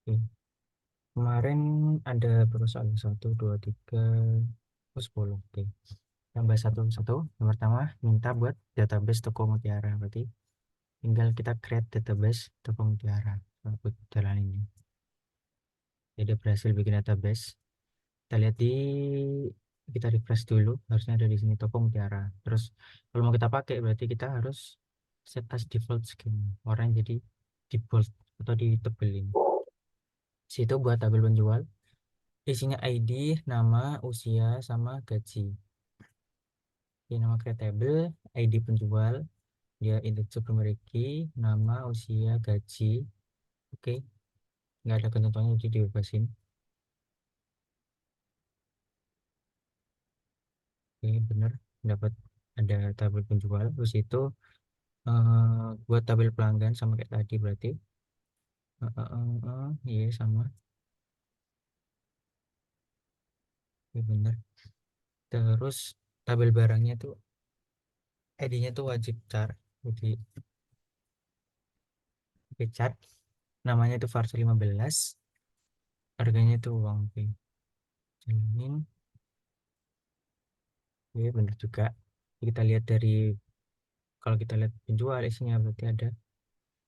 Oke. Kemarin ada berapa soal? Satu, dua, tiga, 10. Oke. Tambah satu. Yang pertama, minta buat database toko mutiara. Berarti tinggal kita create database toko mutiara. Buat jalan ini. Jadi berhasil bikin database. Kita lihat kita refresh dulu. Harusnya ada di sini toko mutiara. Terus kalau mau kita pakai, berarti kita harus set as default scheme. Orang jadi di bold atau ditebelin. Situ buat tabel penjual. Isinya ID, nama, usia, sama gaji. Di nama creatable, ID penjual, dia integer primary key, nama, usia, gaji. Oke, nggak ada ketentuannya jadi dibebasin. Oke, bener. Dapat ada tabel penjual. Terus itu buat tabel pelanggan sama kayak tadi berarti. Iya sama. Oke, bener. Terus tabel barangnya tuh ID-nya tuh wajib char. Jadi oke, char. Namanya itu Farsa 15. Harganya tuh uang. Oke. Jalanin. Oke, bener juga. Kita lihat dari kalau kita lihat penjual isinya berarti ada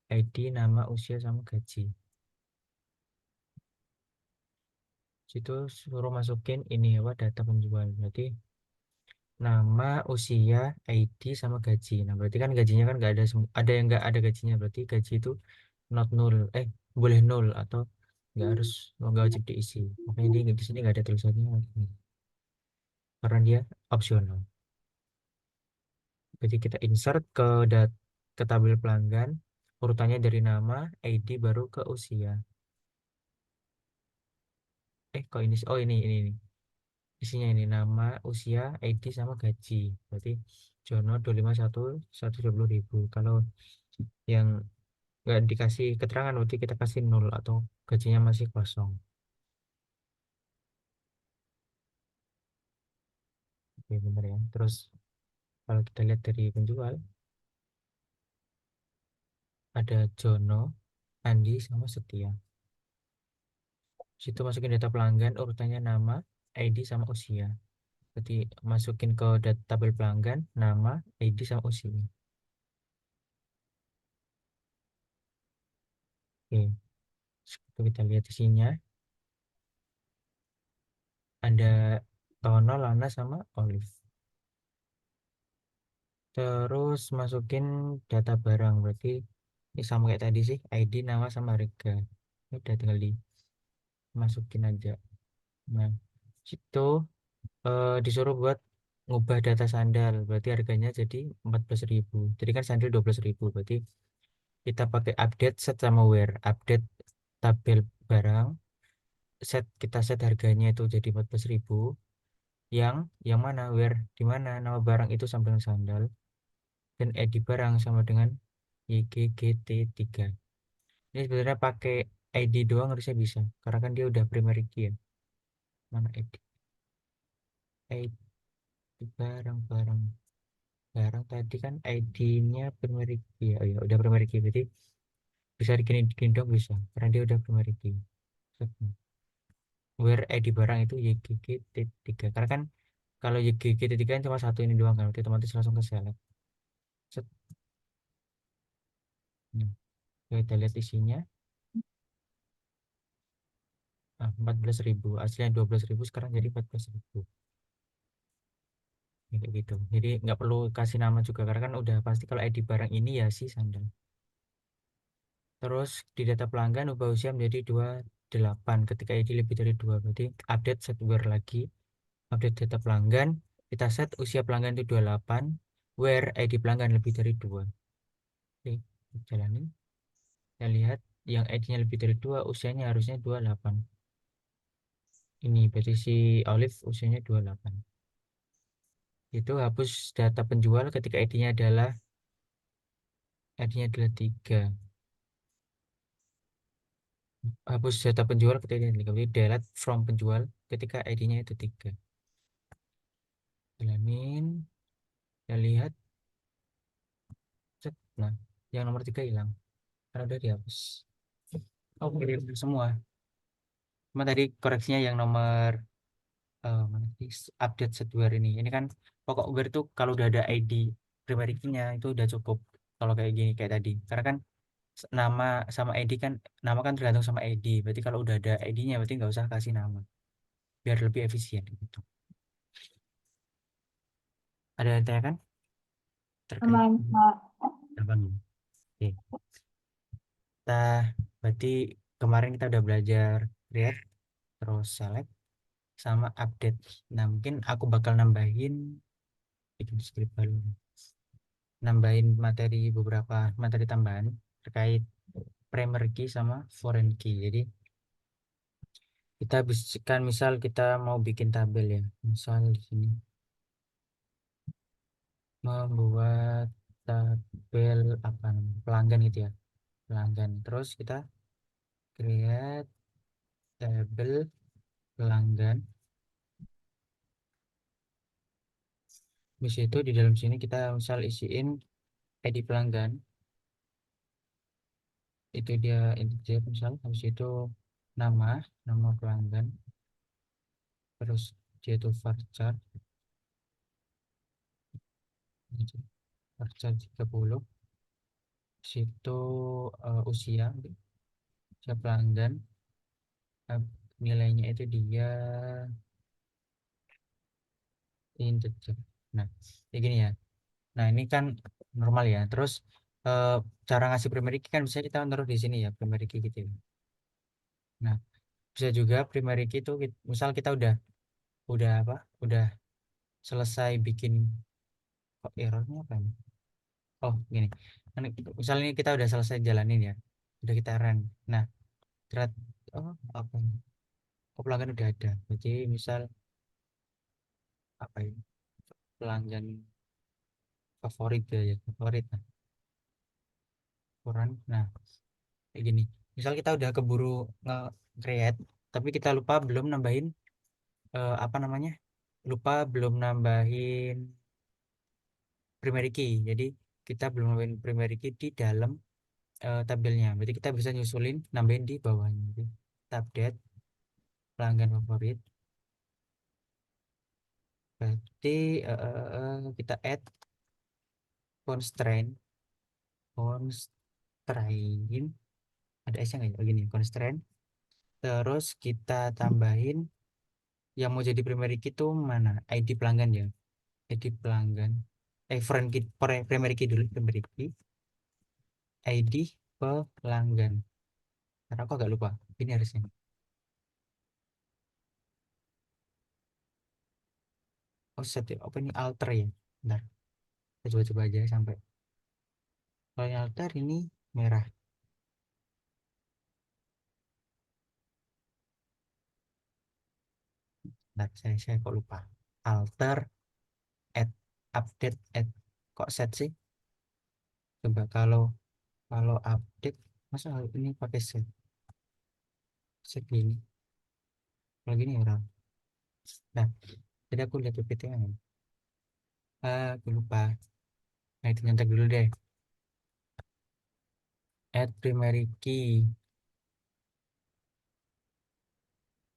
ID, nama, usia, sama gaji. Situ suruh masukin ini apa data penjual. Berarti nama, usia, ID, sama gaji. Nah, berarti kan gajinya kan nggak ada ada yang nggak ada gajinya. Berarti gaji itu not null. Boleh nol atau nggak wajib diisi. Makanya di sini nggak ada tulisannya karena dia opsional. Jadi kita insert ke tabel pelanggan urutannya dari nama, ID baru ke usia. Kok ini sih? Oh, ini isinya ini nama, usia, ID, sama gaji. Berarti Jono 251 120.000. Kalau yang nggak dikasih keterangan berarti kita kasih nol atau gajinya masih kosong. Oke, benar ya. Terus kalau kita lihat dari penjual ada Jono, Andi, sama Setia. Situ masukin data pelanggan urutannya nama, ID, sama usia. Berarti masukin ke tabel pelanggan nama, ID, sama usia. Oke, kita lihat isinya ada Tono, Lana, sama Olive. Terus masukin data barang berarti ini sama kayak tadi sih, ID, nama, sama harga. Ini udah tinggal dimasukin aja. Nah, situ disuruh buat ngubah data sandal, berarti harganya jadi 14.000. Jadi kan sandal 12.000, berarti kita pakai update set sama where. Update tabel barang, kita set harganya itu jadi 14.000. Yang mana where, di mana nama barang itu sama dengan sandal, dan ID barang sama dengan YGGT3. Ini sebenarnya pakai ID doang harusnya bisa, karena kan dia udah primary key ya. Mana ID? ID barang-barang. Barang tadi kan ID-nya primary key ya. Oh ya, udah primary key. Berarti bisa digini dong bisa, karena dia udah primary key. Set. Where ID barang itu YGGT3. Karena kan kalau YGGT3 kan cuma satu ini doang kan, berarti otomatis langsung ke select. Set. Nah, kita lihat isinya. 14.000. Aslinya 12.000, sekarang jadi 14.000. Kayak gitu. Jadi nggak perlu kasih nama juga karena kan udah pasti kalau ID barang ini ya si sandal. Terus di data pelanggan ubah usia menjadi 28 ketika ID lebih dari 2. Berarti update set where lagi. Update data pelanggan. Kita set usia pelanggan itu 28. Where ID pelanggan lebih dari 2. Oke, jalanin. Kita lihat yang ID-nya lebih dari 2, usianya harusnya 28. Ini berarti si Olive usianya 28. Itu hapus data penjual ketika ID-nya adalah 3. Hapus data penjual ketika ID-nya 3. Jadi delete from penjual ketika ID-nya itu 3. Jalanin. Kita lihat. Set. Nah, yang nomor 3 hilang karena udah dihapus. Oke, semua. Cuma tadi koreksinya yang nomor mana sih? Update software ini. Ini kan pokok Uber itu kalau udah ada ID primary key-nya itu udah cukup. Kalau kayak gini kayak tadi. Karena kan nama sama ID kan nama kan tergantung sama ID. Berarti kalau udah ada ID-nya berarti nggak usah kasih nama. Biar lebih efisien gitu. Ada yang tanyakan terkait Aman, Pak. abang ini? Oke. Kita berarti kemarin kita udah belajar create terus select sama update. Nah, mungkin aku bakal nambahin bikin script baru. Nambahin beberapa materi tambahan terkait primary key sama foreign key. Jadi kita bisikan misal kita mau bikin tabel ya. Misal di sini membuat tabel apa namanya? Pelanggan gitu ya. Pelanggan. Terus kita create tabel pelanggan. Di situ di dalam sini kita misal isiin ID pelanggan. Itu dia integer misal. Habis itu nama, nama pelanggan. Terus dia itu varchar. Varchar 30. Situ usia, usia pelanggan. eh, Nilainya itu dia integer. Nah, kayak gini ya. Nah, ini kan normal ya. Terus eh, cara ngasih primary key kan bisa kita taruh di sini ya, primary key gitu ya. Nah, bisa juga primary key itu misal kita udah apa? Udah selesai bikin kok errornya apa ini? Oh, gini. Kan misalnya kita udah selesai jalanin ya. Udah kita run. Nah, terat oh apa ini? Oh, pelanggan udah ada. Jadi misal apa ini? Pelanggan favorit ya, favorit. Nah, kurang. Nah, kayak gini. Misal kita udah keburu nge-create, tapi kita lupa belum nambahin apa namanya? Lupa belum nambahin primary key. Jadi kita belum nambahin primary key di dalam tabelnya. Berarti kita bisa nyusulin nambahin di bawahnya. Jadi, kita update pelanggan favorit. Berarti kita add constraint, constraint. Ada S-nya nggak ya? Begini, constraint. Terus kita tambahin yang mau jadi primary key itu mana? ID pelanggan ya. ID pelanggan. Foreign key, primary key dulu, primary key. ID pelanggan. Karena aku agak lupa. Ini harusnya. Oh, set ya. Apa ini alter ya? Bentar. Kita coba-coba aja sampai. Kalau yang alter ini merah. Bentar, saya kok lupa. Alter, add, update, add. Kok set sih? Coba kalau kalau update, masa hal ini pakai set? Set gini. Kalau gini orang. Nah, jadi aku lihat PPT-nya. Aku lupa. Nah, itu nyantek dulu deh. Add primary key.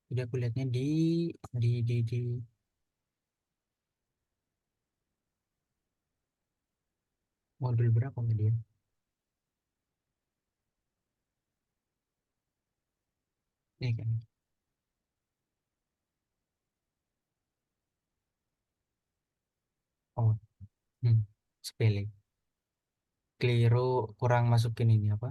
Jadi aku lihatnya di modul berapa nggak dia? Ini kan. Oh, hmm. Spelling. Keliru, kurang masukin ini apa?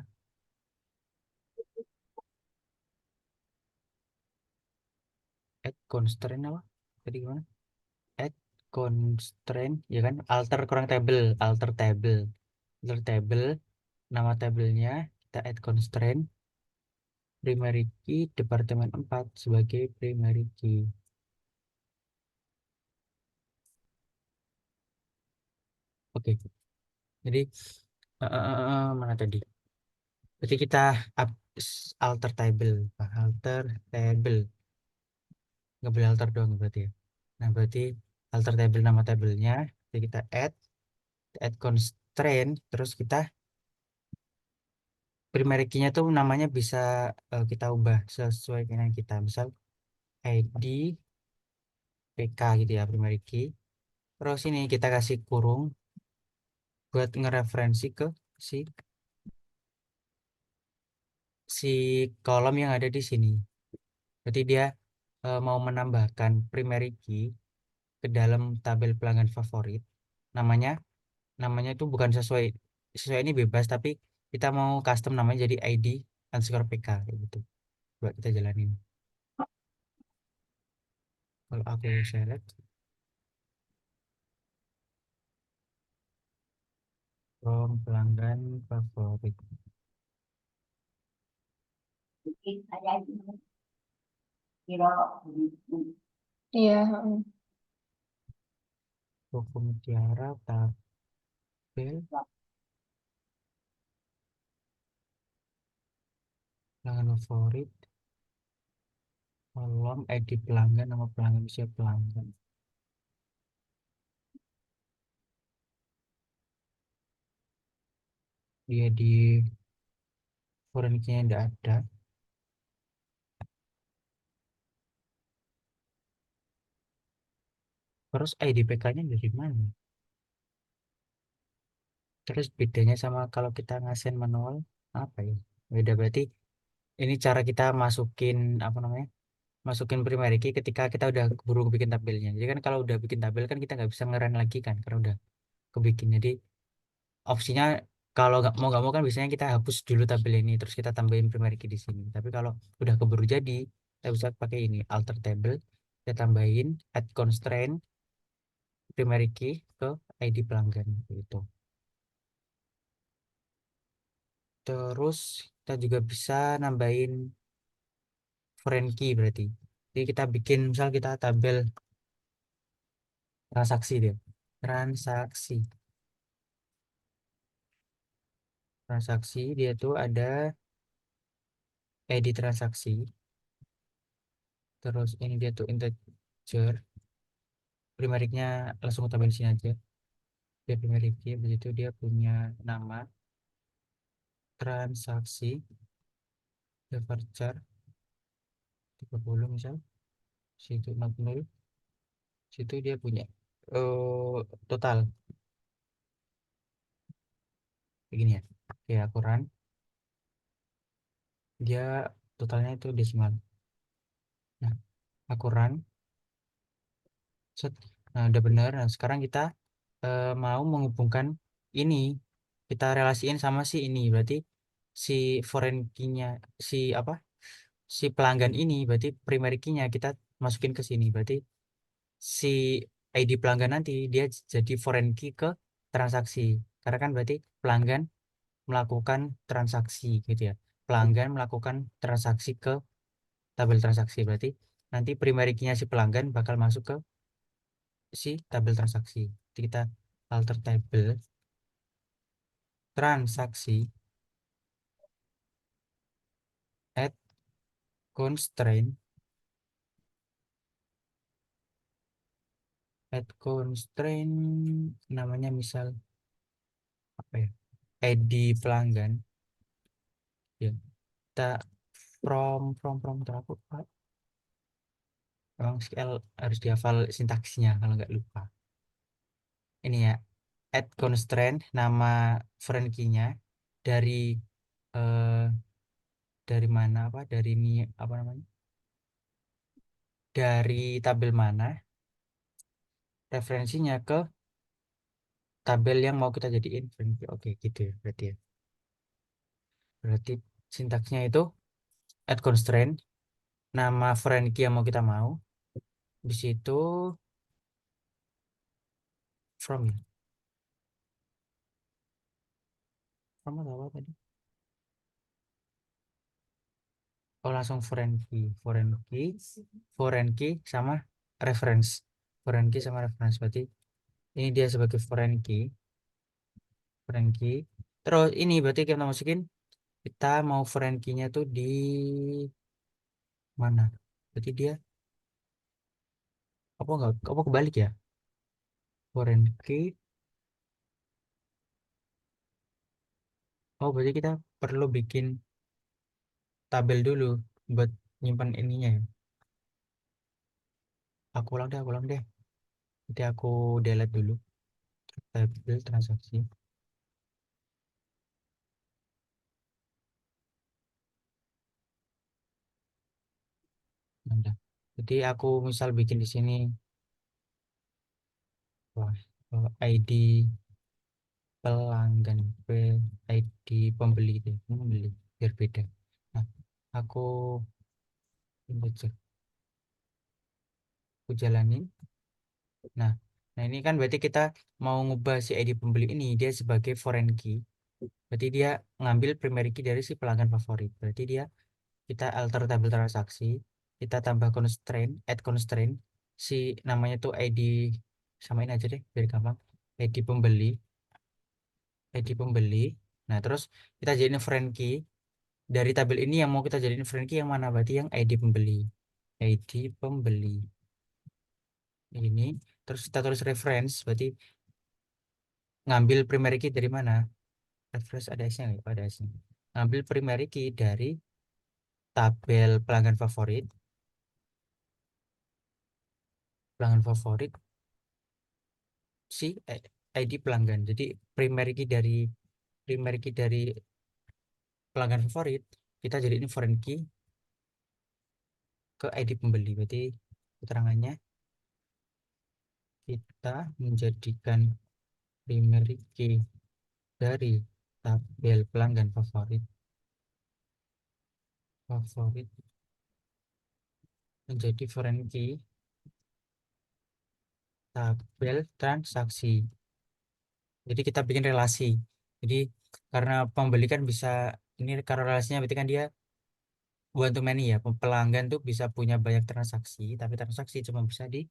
Add constraint apa? Tadi gimana? Add constraint, ya kan? Alter table, alter table. Nama tabelnya kita add constraint primary key departemen 4 sebagai primary key. Oke, jadi mana tadi? Berarti kita up, alter table, alter table, nggak boleh alter doang berarti ya. Nah, berarti alter table nama tabelnya, jadi add constraint, terus kita primary key-nya tuh namanya bisa kita ubah sesuai dengan kita. Misal ID PK gitu ya, primary key. Terus ini kita kasih kurung buat ngereferensi ke si si kolom yang ada di sini. Jadi dia mau menambahkan primary key ke dalam tabel pelanggan favorit. Namanya namanya itu bukan sesuai sesuai ini bebas, tapi kita mau custom namanya jadi ID underscore PK kayak gitu. Coba kita jalanin. Kalau aku select from pelanggan favorit. Iya, heeh. Toko Mutiara tabel pelanggan favorit kolom ID pelanggan nama pelanggan usia pelanggan. Dia di foreign key-nya tidak ada. Terus ID PK-nya dari mana? Terus bedanya sama kalau kita ngasen manual apa ya? Beda berarti ini cara kita masukin apa namanya? Masukin primary key ketika kita udah keburu bikin tabelnya. Jadi kan kalau udah bikin tabel kan kita nggak bisa ngeren lagi kan karena udah kebikin. Jadi opsinya kalau nggak mau kan biasanya kita hapus dulu tabel ini terus kita tambahin primary key di sini. Tapi kalau udah keburu jadi kita bisa pakai ini alter table, kita tambahin add constraint primary key ke ID pelanggan gitu. Terus kita juga bisa nambahin foreign key berarti. Jadi kita bikin misal kita tabel transaksi deh. Transaksi. Transaksi dia tuh ada ID transaksi. Terus ini dia tuh integer. Primeriknya langsung ke tabel sini aja. Dia primerik key, begitu dia punya nama transaksi. Dia varchar 30 misal. Situ 60. Situ dia punya total. Begini ya. Oke, aku run. Dia totalnya itu desimal. Nah, aku run. Set. Nah, udah benar. Nah, sekarang kita mau menghubungkan ini. Kita relasiin sama si ini. Berarti si foreign key-nya, si apa? Si pelanggan ini, berarti primary key-nya kita masukin ke sini. Berarti si ID pelanggan nanti dia jadi foreign key ke transaksi. Karena kan berarti pelanggan melakukan transaksi gitu ya. Pelanggan melakukan transaksi ke tabel transaksi. Berarti nanti primary key-nya si pelanggan bakal masuk ke si tabel transaksi. Jadi kita alter table transaksi add constraint namanya misal apa ya? ID pelanggan ya. Kita from teraput Pak. Memang SQL harus dihafal sintaksnya kalau nggak lupa. Ini ya, add constraint nama foreign key-nya dari eh, dari mana apa dari ini apa namanya? Dari tabel mana referensinya ke tabel yang mau kita jadiin foreign key. Oke, gitu ya berarti ya. Berarti sintaksnya itu add constraint nama foreign key yang mau kita mau di situ from ya. From atau apa tadi? Oh, langsung foreign key sama reference. Foreign key sama reference berarti ini dia sebagai foreign key. Terus ini berarti kita masukin kita mau foreign key-nya tuh di mana? Berarti dia apa kebalik ya? Foreign key. Oh, berarti kita perlu bikin tabel dulu buat nyimpan ininya ya. Aku ulang deh. Nanti aku delete dulu tabel transaksi. Nah, jadi aku misal bikin di sini, wah, ID pelanggan, ID pembeli itu, pembeli biar beda. Nah, aku ini cek, aku jalanin. Nah, nah ini kan berarti kita mau ngubah si ID pembeli ini dia sebagai foreign key. Berarti dia ngambil primary key dari si pelanggan favorit. Berarti dia kita alter tabel transaksi, kita tambah constraint, add constraint, si namanya tuh ID, samain aja deh biar gampang. ID pembeli, ID pembeli. Nah, terus kita jadiin foreign key dari tabel ini yang mau kita jadiin foreign key yang mana? Berarti yang ID pembeli. ID pembeli ini terus kita tulis reference berarti ngambil primary key dari mana? Reference ada S-nya nggak? Ada S-nya. Ngambil primary key dari tabel pelanggan favorit si ID pelanggan. Jadi primary key dari pelanggan favorit kita jadi ini foreign key ke ID pembeli. Berarti keterangannya kita menjadikan primary key dari tabel pelanggan favorit menjadi foreign key tabel transaksi. Jadi kita bikin relasi. Jadi karena pembeli kan bisa ini karena relasinya berarti kan dia one to many ya. Pelanggan tuh bisa punya banyak transaksi, tapi transaksi cuma bisa di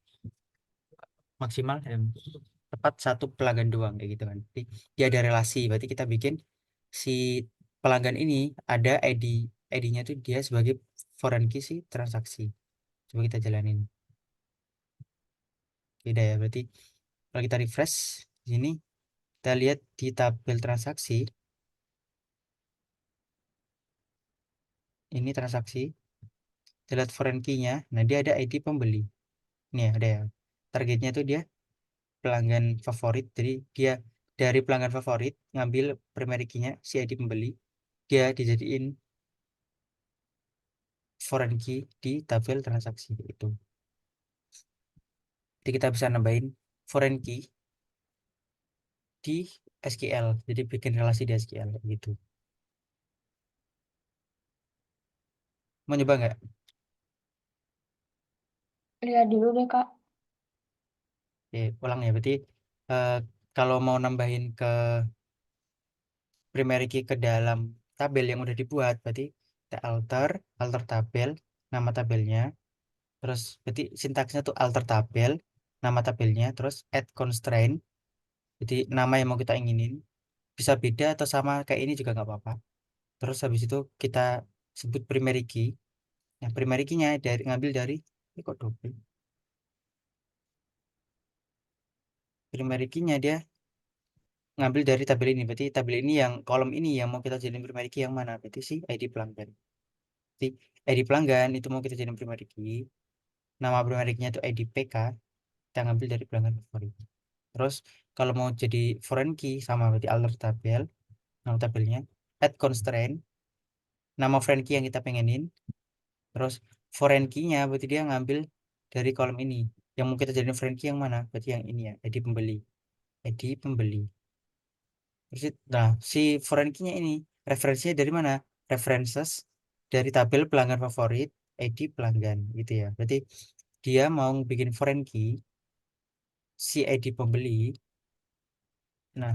maksimal tepat satu pelanggan doang kayak gitu kan. Jadi dia ada relasi. Berarti kita bikin si pelanggan ini ada ID-nya tuh dia sebagai foreign key si transaksi. Coba kita jalanin. Beda ya. Berarti kalau kita refresh di sini kita lihat di tabel transaksi ini transaksi kita lihat foreign key-nya. Nah, dia ada ID pembeli. Ini ya, ada ya. Targetnya tuh dia pelanggan favorit. Jadi dia dari pelanggan favorit ngambil primary key-nya si ID pembeli. Dia dijadiin foreign key di tabel transaksi itu. Jadi kita bisa nambahin foreign key di SQL. Jadi bikin relasi di SQL gitu. Mau nyoba nggak? Lihat dulu deh, Kak. Oke, ulang ya. Berarti eh, kalau mau nambahin ke primary key ke dalam tabel yang udah dibuat, berarti kita alter tabel, nama tabelnya, terus berarti sintaksnya tuh alter tabel, nama tabelnya, terus add constraint, jadi nama yang mau kita inginin, bisa beda atau sama kayak ini juga nggak apa-apa. Terus habis itu kita sebut primary key, nah primary key-nya dari ngambil dari, ini kok double, primary key-nya dia ngambil dari tabel ini, berarti tabel ini yang kolom ini yang mau kita jadiin primary key yang mana, berarti si ID pelanggan. Jadi ID pelanggan itu mau kita jadiin primary key, nama primary key-nya itu ID PK, kita ngambil dari pelanggan favorit. Terus kalau mau jadi foreign key sama berarti alter tabel, nama tabelnya, add constraint, nama foreign key yang kita pengenin, terus foreign key-nya berarti dia ngambil dari kolom ini. Yang mau kita jadiin foreign key yang mana? Berarti yang ini ya, ID pembeli. ID pembeli. Terus nah, si foreign key-nya ini referensinya dari mana? References dari tabel pelanggan favorit, ID pelanggan gitu ya. Berarti dia mau bikin foreign key si ID pembeli. Nah,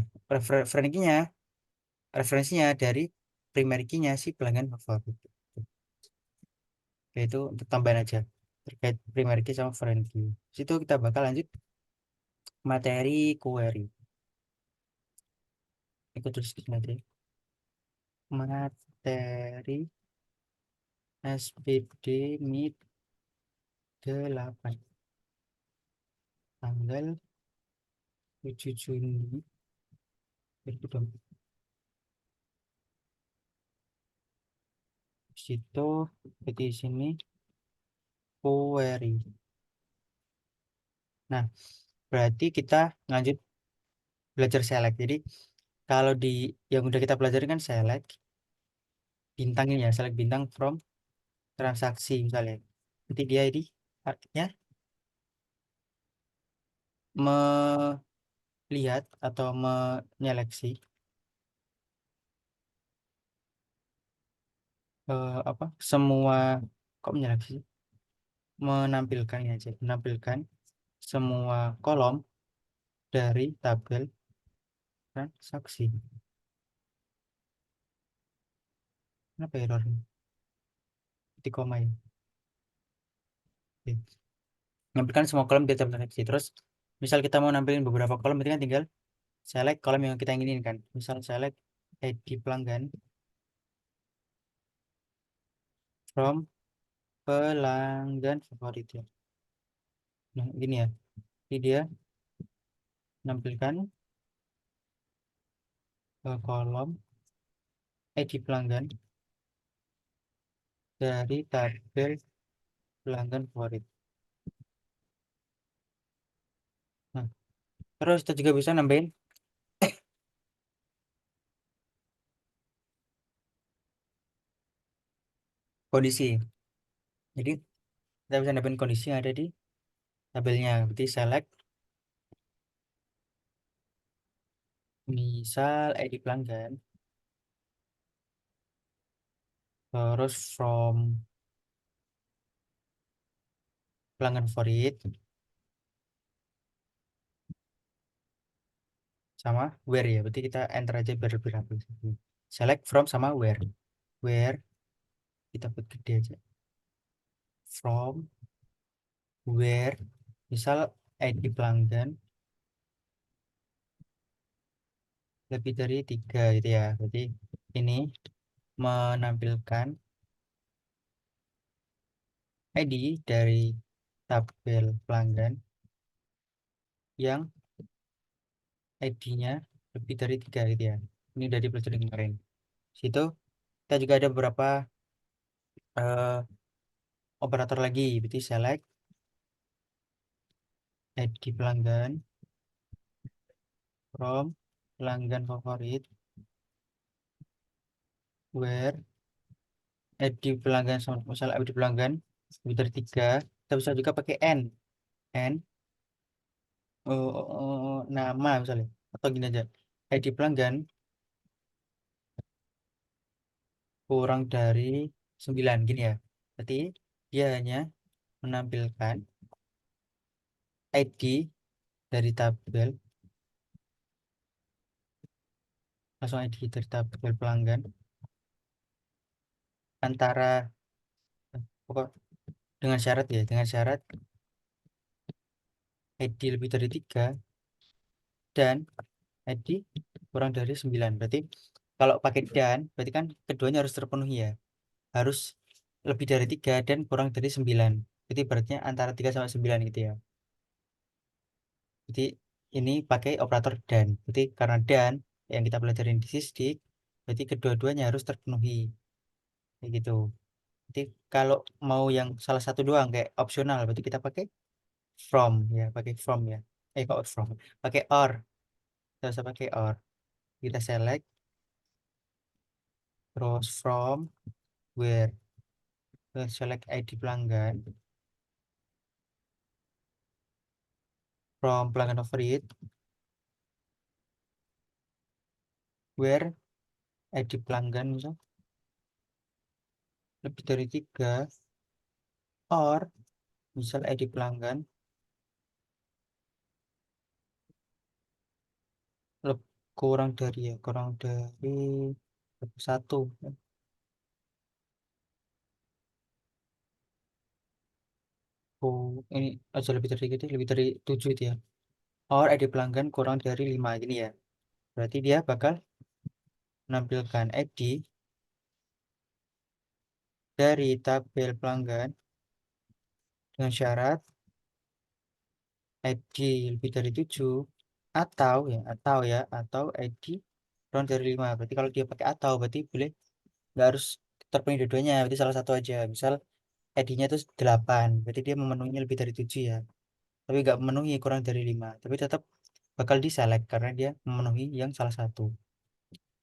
referensinya dari primary key-nya si pelanggan favorit. Yaitu untuk tambahan aja terkait primary key sama foreign key. Situ kita bakal lanjut materi query. Ikut terus materi SPD mid 8 tanggal 7 Juni 2020. situ di sini query. Nah, berarti kita lanjut belajar select. Jadi kalau di yang udah kita pelajari kan select bintangnya ya, select bintang from transaksi misalnya. Nanti dia ini artinya melihat atau menyeleksi apa semua, kok menyeleksi, menampilkan ya aja, menampilkan semua kolom dari tabel transaksi. Kenapa error? Di koma ya. Oke. Menampilkan semua kolom dari tabel transaksi. Terus misal kita mau nampilin beberapa kolom, berarti kan tinggal select kolom yang kita inginkan. Misal select ID pelanggan from pelanggan favorit ya. Nah, gini ya. Jadi dia menampilkan kolom ID pelanggan dari tabel pelanggan favorit. Nah, terus kita juga bisa nambahin kondisi. Jadi kita bisa nambahin kondisi yang ada di tabelnya. Berarti select misal ID pelanggan, terus from pelanggan favorit sama where ya. Berarti kita enter aja biar lebih rapi. Select from sama where kita buat gede aja. From where misal ID pelanggan lebih dari 3 gitu ya. Berarti ini menampilkan ID dari tabel pelanggan yang ID-nya lebih dari 3 gitu ya. Ini dari pelajaran kemarin. Situ kita juga ada beberapa eh, operator lagi. Berarti select ID pelanggan from pelanggan favorit where ID pelanggan sama misal ID pelanggan lebih dari 3. Kita bisa juga pakai n nama misalnya, atau gini aja, ID pelanggan kurang dari 9 gini ya. Berarti dia hanya menampilkan ID dari tabel, langsung ID dari tabel pelanggan antara pokok dengan syarat ya, dengan syarat ID lebih dari 3 dan ID kurang dari 9. Berarti kalau pakai dan berarti kan keduanya harus terpenuhi ya, harus lebih dari 3 dan kurang dari 9. Jadi beratnya antara 3 sampai 9 gitu ya. Jadi ini pakai operator dan. Berarti karena dan yang kita pelajarin di sysdig, berarti kedua-duanya harus terpenuhi. Kayak gitu. Jadi kalau mau yang salah satu doang kayak opsional, berarti kita pakai from ya, pakai from ya. Kok from? Pakai or. Kita bisa pakai or. Kita select terus from where. Kita select ID pelanggan from pelanggan favorit where ID pelanggan misal lebih dari 3 or misal ID pelanggan kurang dari ya, kurang dari satu. Oh, ini aja lebih dari gitu, lebih dari 7 itu ya. Or ID pelanggan kurang dari 5 gini ya. Berarti dia bakal menampilkan ID dari tabel pelanggan dengan syarat ID lebih dari 7 atau ID kurang dari 5. Berarti kalau dia pakai atau berarti boleh, nggak harus terpenuhi dua-duanya, berarti salah satu aja. Misal ID-nya itu 8, berarti dia memenuhi lebih dari 7 ya. Tapi nggak memenuhi kurang dari 5, tapi tetap bakal diselect karena dia memenuhi yang salah satu.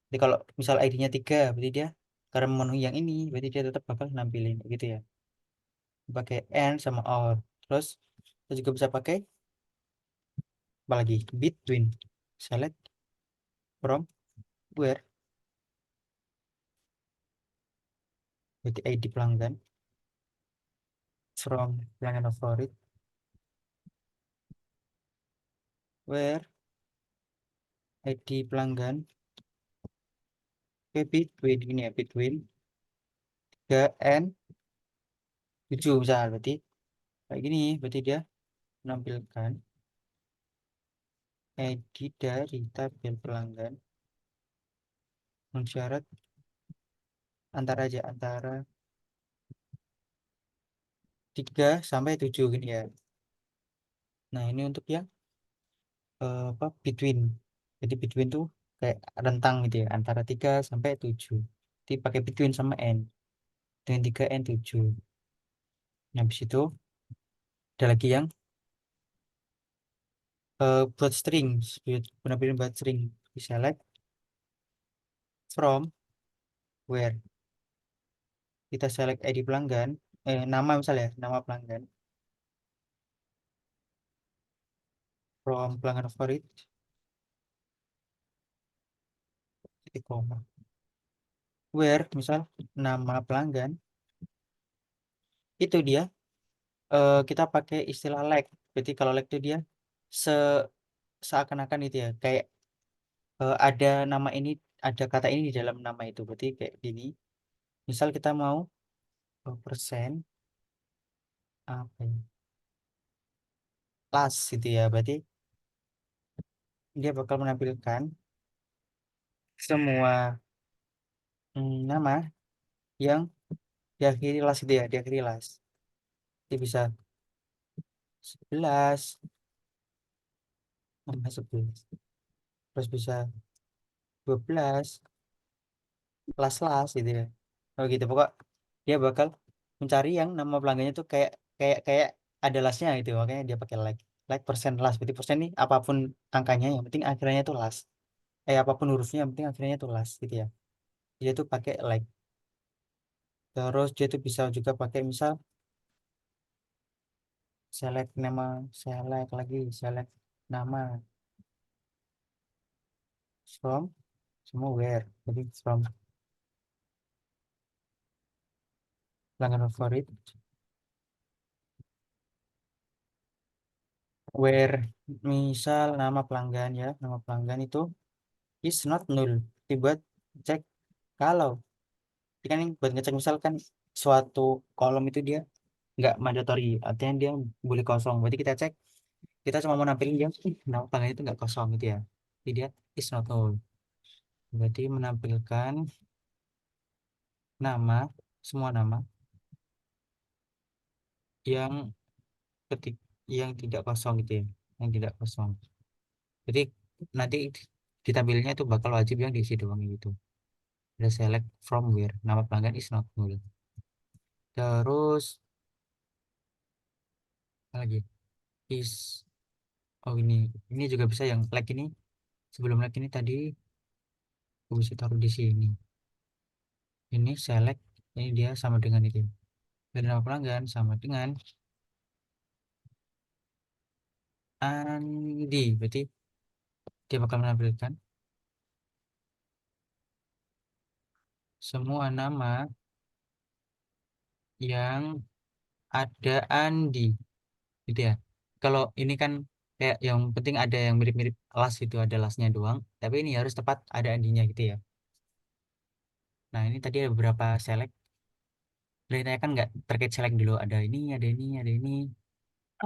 Jadi kalau misal ID-nya 3, berarti dia karena memenuhi yang ini, berarti dia tetap bakal nampilin gitu ya. Pakai and sama or. Terus kita juga bisa pakai apa lagi? Between. Select from where, berarti ID pelanggan, from pelanggan favorit, where ID pelanggan, oke, between ini ya, between 3 and 7 misal, berarti kayak gini, berarti dia menampilkan ID dari tabel pelanggan mensyarat antara aja, antara 3 sampai 7 gini ya. Nah, ini untuk yang apa, between. Jadi between tuh kayak rentang gitu ya, antara 3 sampai 7. Jadi pakai between sama and. Dengan 3 and 7. Nah, habis itu ada lagi yang buat string, penampilan buat string. Di select from where. Kita select ID pelanggan, nama misalnya, nama pelanggan, from pelanggan favorit, titik koma. Where, misal, nama pelanggan, itu dia, kita pakai istilah like. Berarti kalau like itu dia se seakan-akan itu ya, kayak ada nama ini, ada kata ini di dalam nama itu. Berarti kayak gini. Misal kita mau persen apa ya, plus gitu ya. Berarti dia bakal menampilkan semua nama yang diakhiri las itu ya, diakhiri las. Jadi bisa 11, nama 11. Terus bisa 12, las-las gitu ya. Oh gitu, pokok dia bakal mencari yang nama pelanggannya tuh kayak kayak kayak ada lasnya gitu, makanya dia pakai like. Like persen las, berarti persen nih apapun angkanya yang penting akhirnya itu las. Apapun hurufnya yang penting akhirnya itu las gitu ya. Dia tuh pakai like. Terus dia tuh bisa juga pakai misal select nama, select lagi, select nama from semua where. Jadi from pelanggan favorit, where misal nama pelanggan ya, nama pelanggan itu is not null. Dibuat cek kalau ini kan buat ngecek misalkan suatu kolom itu dia nggak mandatory, artinya dia boleh kosong. Berarti kita cek, kita cuma mau nampilin dia nama pelanggan itu nggak kosong gitu ya. Jadi dia is not null. Berarti menampilkan nama, semua nama yang ketik yang tidak kosong gitu ya, yang tidak kosong. Jadi nanti ditampilnya itu bakal wajib yang diisi doang gitu. Ada select from where, nama pelanggan is not null. Terus apa lagi, is, oh ini juga bisa yang like ini, sebelum like ini tadi aku bisa taruh di sini. Ini select, ini dia sama dengan itu. Dan nama pelanggan sama dengan Andi, berarti dia bakal menampilkan semua nama yang ada Andi gitu ya. Kalau ini kan kayak yang penting ada yang mirip-mirip las itu, ada lasnya doang, tapi ini harus tepat ada Andinya gitu ya. Nah, ini tadi ada beberapa select. Boleh saya kan nggak terkait select dulu, ada ini, ada ini, ada ini.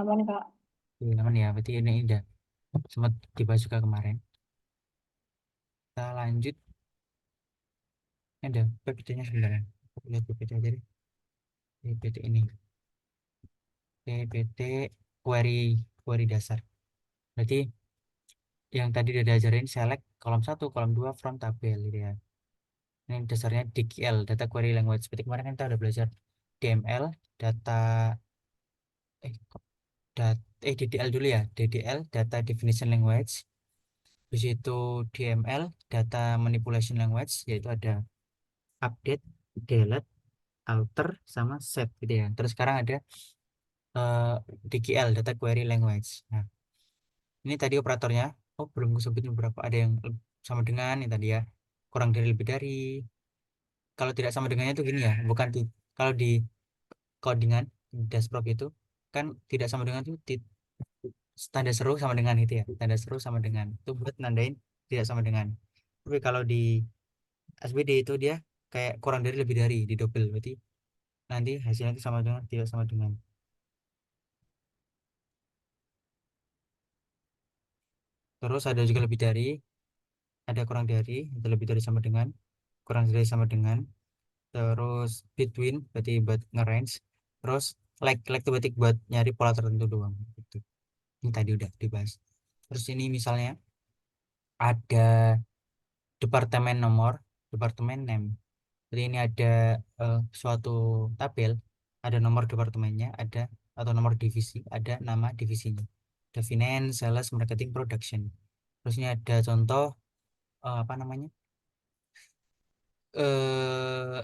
Aman, Kak. Aman ya, berarti ini udah sempat dibahas juga kemarin. Kita lanjut. Ini ada PPT-nya sebenarnya. Aku lihat PPT aja deh. PPT ini. PPT query, query dasar. Berarti yang tadi udah diajarin select kolom satu, kolom 2, from tabel gitu ya. Ini dasarnya DQL, Data Query Language. Seperti kemarin kan kita udah belajar DML, data eh kok DDL dulu ya, DDL, Data Definition Language. Di situ DML, Data Manipulation Language, yaitu ada update, delete, alter, sama set gitu ya. Terus sekarang ada eh, DQL, Data Query Language. Nah, ini tadi operatornya. Oh, belum sebutin beberapa. Ada yang sama dengan ini tadi ya. Kurang dari, lebih dari. Kalau tidak sama dengannya itu gini ya. Bukan di, kalau di codingan dashboard itu kan tidak sama dengan itu tanda seru sama dengan itu ya. Tanda seru sama dengan. Itu buat nandain tidak sama dengan. Tapi kalau di SBD itu dia kayak kurang dari, lebih dari, di double. Berarti nanti hasilnya itu sama dengan tidak sama dengan. Terus ada juga lebih dari, ada kurang dari, ada lebih dari sama dengan, kurang dari sama dengan. Terus between berarti buat nge-range. Terus like itu berarti buat nyari pola tertentu doang gitu. Ini tadi udah dibahas. Terus ini misalnya ada departemen nomor, departemen name. Jadi ini ada suatu tabel, ada nomor departemennya, ada, atau nomor divisi, ada nama divisinya. Ada finance, sales, marketing, production. Terus ini ada contoh apa namanya? eh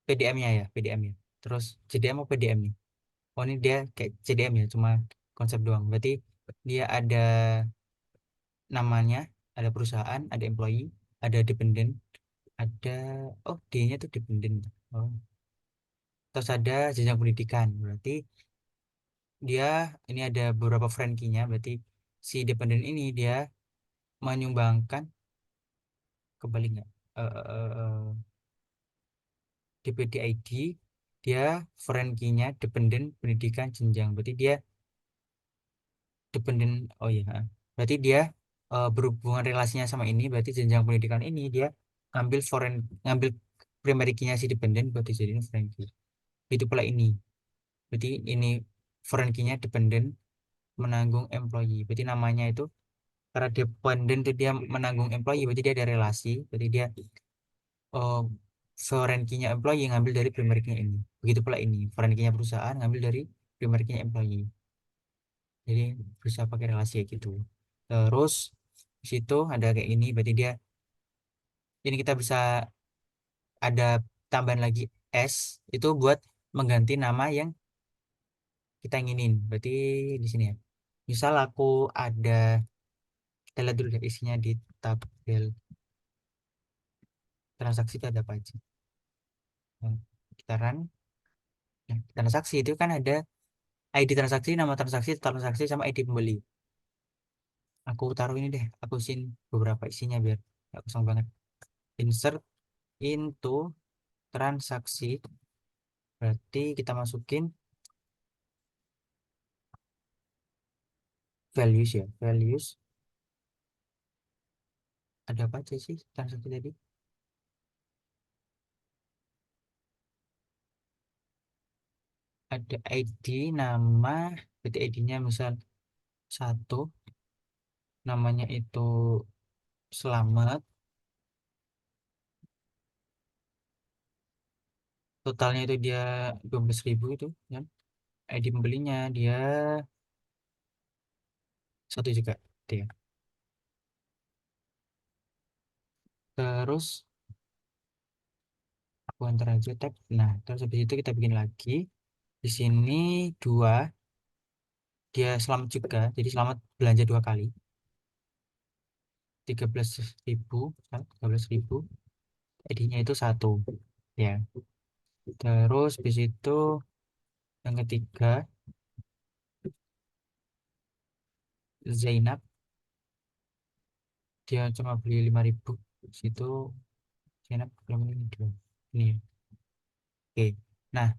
PDM-nya ya, PDM ya. Terus CDM atau PDM nih? Oh, ini dia kayak CDM ya, cuma konsep doang. Berarti dia ada namanya, ada perusahaan, ada employee, ada dependent, ada, oh D-nya tuh dependent. Oh. Terus ada jenjang pendidikan. Berarti dia ini ada beberapa friend key-nya. Berarti si dependent ini dia menyumbangkan, kembali nggak? DPD ID dia friend key-nya dependent pendidikan jenjang. Berarti dia dependent, oh iya, berarti dia berhubungan relasinya sama ini, berarti jenjang pendidikan ini dia ngambil foreign, ngambil primary key-nya si dependent buat dijadiin foreign key. Itu pula ini, berarti ini foreign key-nya dependent menanggung employee, berarti namanya itu, karena dependent itu dia menanggung employee, berarti dia ada relasi, berarti dia uh, foreign key-nya employee ngambil dari primary key-nya ini. Begitu pula ini foreign key-nya perusahaan ngambil dari primary key-nya employee. Jadi bisa pakai relasi kayak gitu. Terus di situ ada kayak ini, berarti dia, ini kita bisa ada tambahan lagi S, itu buat mengganti nama yang kita inginin. Berarti di sini ya, misal aku ada, kita lihat dulu deh isinya di tabel transaksi itu ada apa aja. Nah, kita run. Nah, transaksi itu kan ada ID transaksi, nama transaksi, transaksi, sama ID pembeli. Aku taruh ini deh, aku sin beberapa isinya biar nggak kosong banget. Insert into transaksi, berarti kita masukin values ya, values. Ada apa aja sih transaksi tadi? Ada ID, nama, berarti ID-nya misal satu, namanya itu Selamat, totalnya itu dia 12.000 itu ya. ID pembelinya dia satu juga dia. Terus aku enter aja tab. Nah, terus habis itu kita bikin lagi. Di sini dua, dia selamat juga. Jadi selamat belanja dua kali. 13.000, 13.000. ID-nya itu satu. Ya. Terus habis itu yang ketiga, Zainab, dia cuma beli 5.000. Situ Zainab belum ini dulu. Ini ya. Oke. Nah,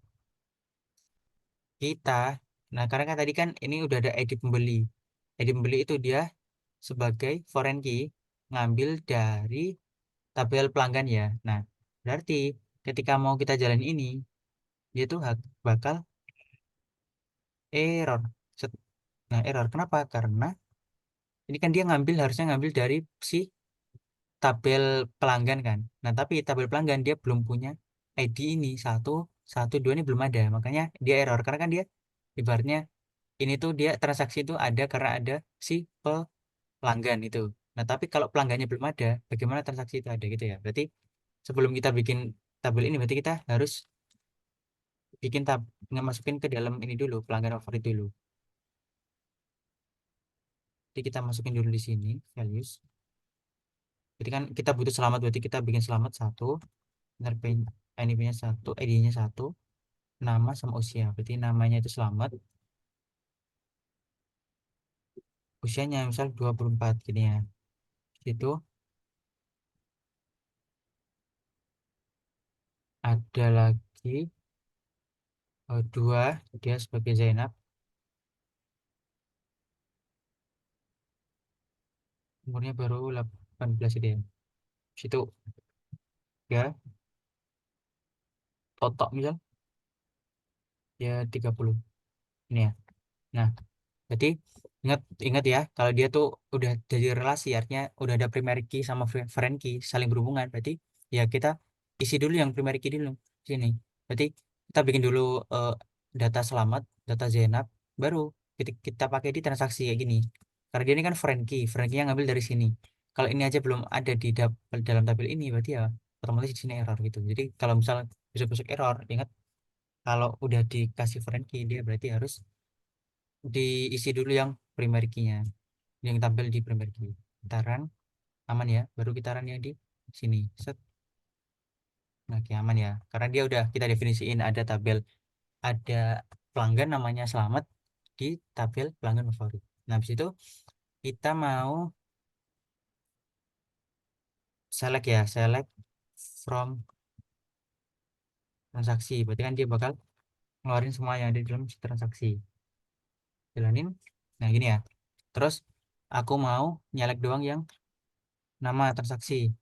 kita, nah karena kan tadi kan ini udah ada ID pembeli. ID pembeli itu dia sebagai foreign key ngambil dari tabel pelanggan ya. Nah, berarti ketika mau kita jalan ini, dia tuh bakal error. Nah, error kenapa? Karena ini kan dia ngambil, harusnya ngambil dari si tabel pelanggan kan. Nah, tapi tabel pelanggan dia belum punya ID ini satu satu dua ini belum ada. Makanya dia error karena kan dia ibaratnya ini tuh dia transaksi itu ada karena ada si pelanggan itu. Nah, tapi kalau pelanggannya belum ada, bagaimana transaksi itu ada gitu ya. Berarti sebelum kita bikin tabel ini berarti kita harus bikin masukin ke dalam ini dulu pelanggan favorit dulu. Jadi kita masukin dulu di sini values. Jadi kan kita butuh selamat berarti kita bikin selamat satu, NIP-nya satu, ID-nya satu, nama sama usia. Berarti namanya itu selamat, usianya misal 24 gini ya. Itu ada lagi dua dia sebagai Zainab, umurnya baru 18 itu ya. Situ ya totok misal ya 30 ini ya. Nah, berarti ingat ingat ya kalau dia tuh udah jadi relasi artinya udah ada primary key sama foreign key saling berhubungan berarti ya kita isi dulu yang primary key dulu sini. Berarti kita bikin dulu eh, data selamat, data Zainab baru kita pakai di transaksi kayak gini. Karena dia ini kan foreign key yang ngambil dari sini. Kalau ini aja belum ada di dalam tabel ini berarti ya otomatis di sini error gitu. Jadi kalau misal besok-besok error ingat kalau udah dikasih foreign key dia berarti harus diisi dulu yang primary key-nya yang tampil di primary key gitaran aman ya baru gitaran yang di sini set. Nah oke, aman ya karena dia udah kita definisiin ada tabel ada pelanggan namanya selamat di tabel pelanggan favorit. Nah habis itu kita mau select from transaksi berarti kan dia bakal ngeluarin semua yang ada di dalam si transaksi jalanin. Nah gini ya terus aku mau nyalek doang yang nama transaksi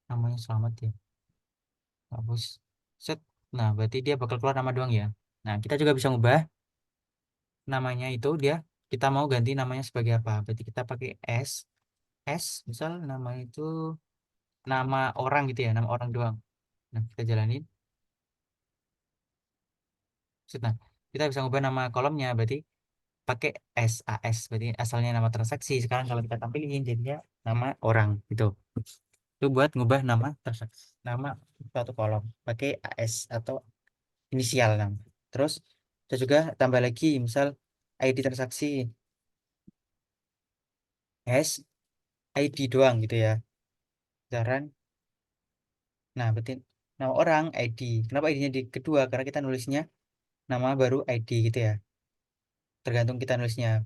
namanya selamat ya hapus set. Nah berarti dia bakal keluar nama doang ya. Nah kita juga bisa ngubah namanya itu dia kita mau ganti namanya sebagai apa berarti kita pakai s misal nama itu nama orang gitu ya nama orang doang. Nah kita jalanin set. Nah kita bisa ngubah nama kolomnya berarti pakai SAS berarti asalnya nama transaksi sekarang kalau kita tampilin jadinya nama orang gitu. Itu buat ngubah nama transaksi nama suatu kolom pakai AS atau inisial nama. Terus kita juga tambah lagi misal ID transaksi S ID doang gitu ya. Saran. Nah, berarti nama orang ID. Kenapa ID-nya di kedua? Karena kita nulisnya nama baru ID gitu ya. Tergantung kita nulisnya.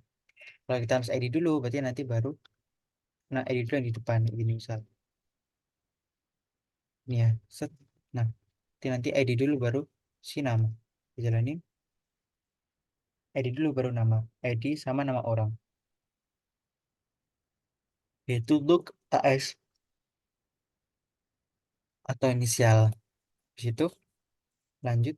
Kalau kita nulis ID dulu, berarti nanti baru nah ID dulu yang di depan ini misal. Ini ya. Set. Nah, nanti ID dulu baru si nama. Dijalanin ID dulu baru nama. ID sama nama orang. Itu untuk AS atau inisial. Di situ lanjut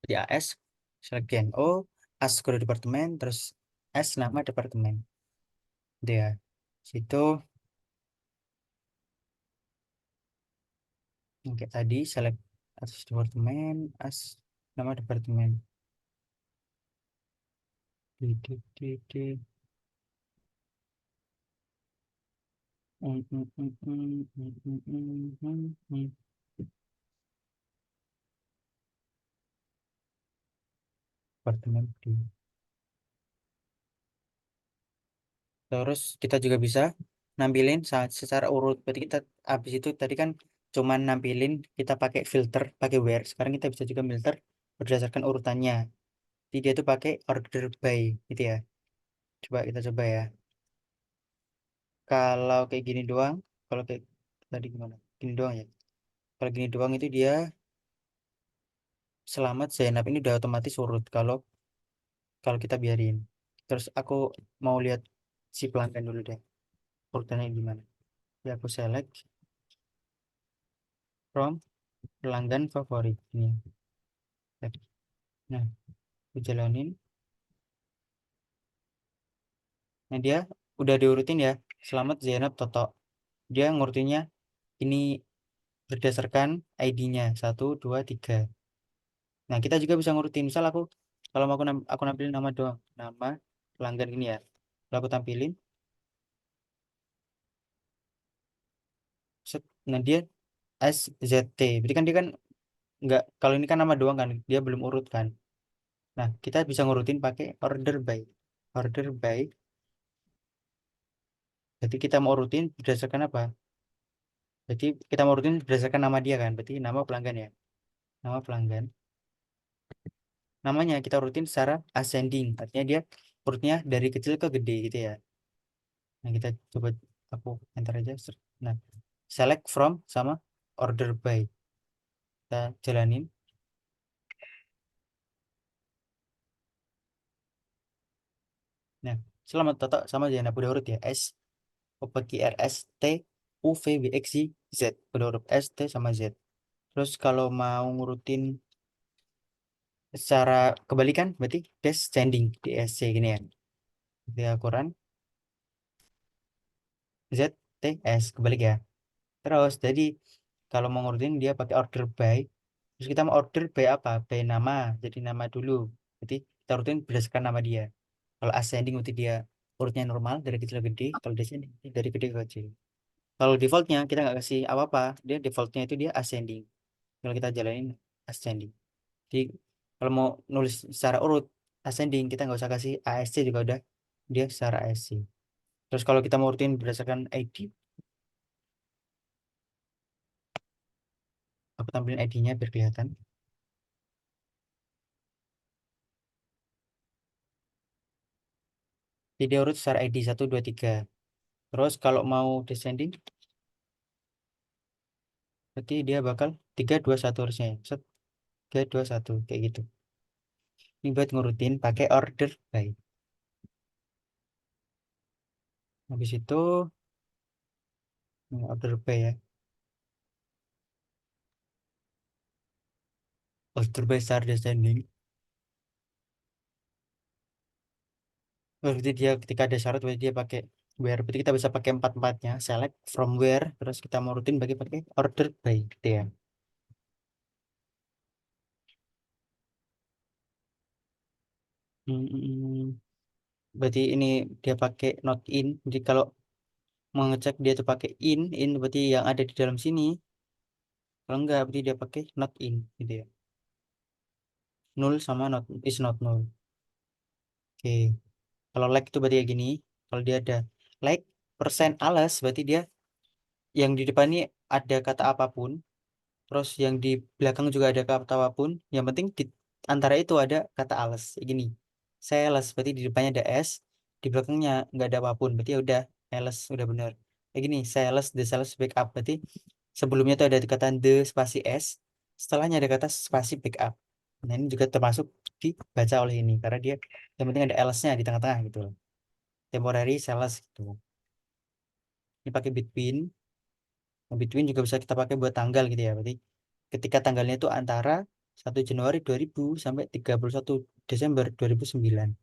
di AS select GNO, AS kode departemen, terus S nama departemen. Dia situ yang kayak tadi select atas departemen, AS nama departemen. Di. Departemen di. Terus kita juga bisa nampilin secara urut. Berarti kita habis itu tadi kan cuman nampilin kita pakai filter, pakai where. Sekarang kita bisa juga filter berdasarkan urutannya. Jadi dia tuh pakai order by gitu ya. Coba kita coba ya. Kalau kayak gini doang, kalau kayak tadi gimana? Gini doang ya. Kalau gini doang itu dia selamat Zainab ini udah otomatis urut kalau kalau kita biarin. Terus aku mau lihat si pelanggan dulu deh. Urutannya gimana? Ya aku select from pelanggan favorit ini. Nah, aku jalanin. Nah, dia udah diurutin ya. Selamat Zainab Toto. Dia ngurutinnya ini berdasarkan ID-nya 1, 2, 3. Nah, kita juga bisa ngurutin. Misal aku, kalau mau aku nampilin nama doang. Nama pelanggan ini ya. Kalau aku tampilin, set. Nah, dia SZT. Berarti kan dia kan nggak, kalau ini kan nama doang kan. Dia belum urut kan. Nah, kita bisa ngurutin pakai order by. Order by. Jadi kita mau urutin berdasarkan apa? Jadi kita mau urutin berdasarkan nama dia kan. Berarti nama pelanggan ya. Nama pelanggan. Namanya kita urutin secara ascending. Artinya dia urutnya dari kecil ke gede gitu ya. Nah, kita coba aku enter aja. Nah, select from sama order by. Kita jalanin. Nah, selamat Toto sama Zainab udah urut ya. S, R S, T, U, V, W, X, Y, Z. Udah urut S, T, sama Z. Terus kalau mau ngurutin secara kebalikan, berarti descending di SC gini ya. Dia ukuran Z, T, S. Kebalik ya. Terus, jadi kalau mau ngurutin dia pakai order by. Terus kita mau order by apa? By nama. Jadi nama dulu. Jadi kita urutin berdasarkan nama dia. Kalau ascending berarti dia urutnya normal dari kecil ke gede. Kalau descending dari gede ke kecil. Kalau defaultnya kita nggak kasih apa-apa. Dia defaultnya itu dia ascending. Kalau kita jalanin ascending. Jadi kalau mau nulis secara urut ascending kita nggak usah kasih ASC juga udah dia secara ASC. Terus kalau kita mau urutin berdasarkan ID, aku tampilin ID-nya biar kelihatan. Jadi dia urut secara ID 1, 2, 3. Terus kalau mau descending, berarti dia bakal 3, 2, 1 harusnya. Set, 3, 2, 1 kayak gitu. Ini buat ngurutin pakai order by. Habis itu order by ya. Order by secara descending. Berarti dia ketika ada syarat berarti dia pakai where. Berarti kita bisa pakai empat-empatnya. Select from where. Terus kita mau rutin bagi pakai order by gitu ya. Hmm, berarti ini dia pakai not in. Jadi kalau mau ngecek dia tuh pakai in berarti yang ada di dalam sini. Kalau enggak berarti dia pakai not in gitu ya. Null sama not is not null. Oke. Kalau like itu berarti kayak gini. Kalau dia ada like persen alas berarti dia yang di depan ini ada kata apapun. Terus yang di belakang juga ada kata apapun. Yang penting di antara itu ada kata alas. Kayak gini. Sales berarti di depannya ada S, di belakangnya nggak ada apapun. Berarti ya udah sales udah benar. Kayak gini, sales the sales backup. Berarti sebelumnya itu ada kata the spasi S, setelahnya ada kata spasi backup. Nah, ini juga termasuk dibaca oleh ini karena dia yang penting ada else-nya di tengah-tengah gitu loh. Temporary sales gitu. Ini pakai between. Nah, between juga bisa kita pakai buat tanggal gitu ya. Berarti ketika tanggalnya itu antara 1 Januari 2000 sampai 31 Desember 2009.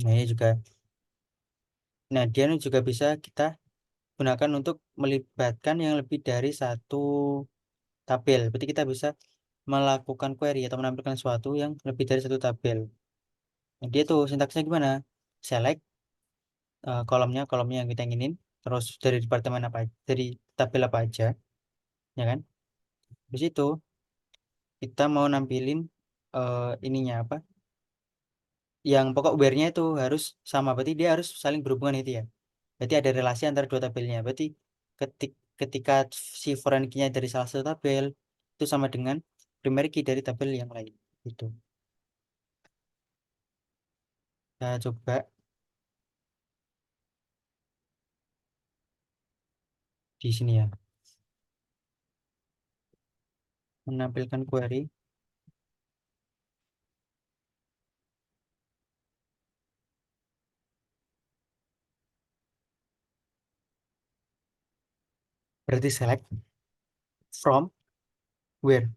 Nah, ini juga. Nah, dia ini juga bisa kita gunakan untuk melibatkan yang lebih dari satu tabel. Berarti kita bisa melakukan query atau menampilkan sesuatu yang lebih dari satu tabel. Nah, dia tuh sintaksnya gimana? Select kolomnya yang kita inginin, terus dari departemen apa, dari tabel apa aja, ya kan? Di situ kita mau nampilin ininya apa? Yang pokok where-nya itu harus sama. Berarti dia harus saling berhubungan itu ya. Berarti ada relasi antara dua tabelnya. Berarti ketika si foreign key-nya dari salah satu tabel itu sama dengan primary key dari tabel yang lain. Itu. Nah, coba di sini ya. Menampilkan query. Berarti select from where.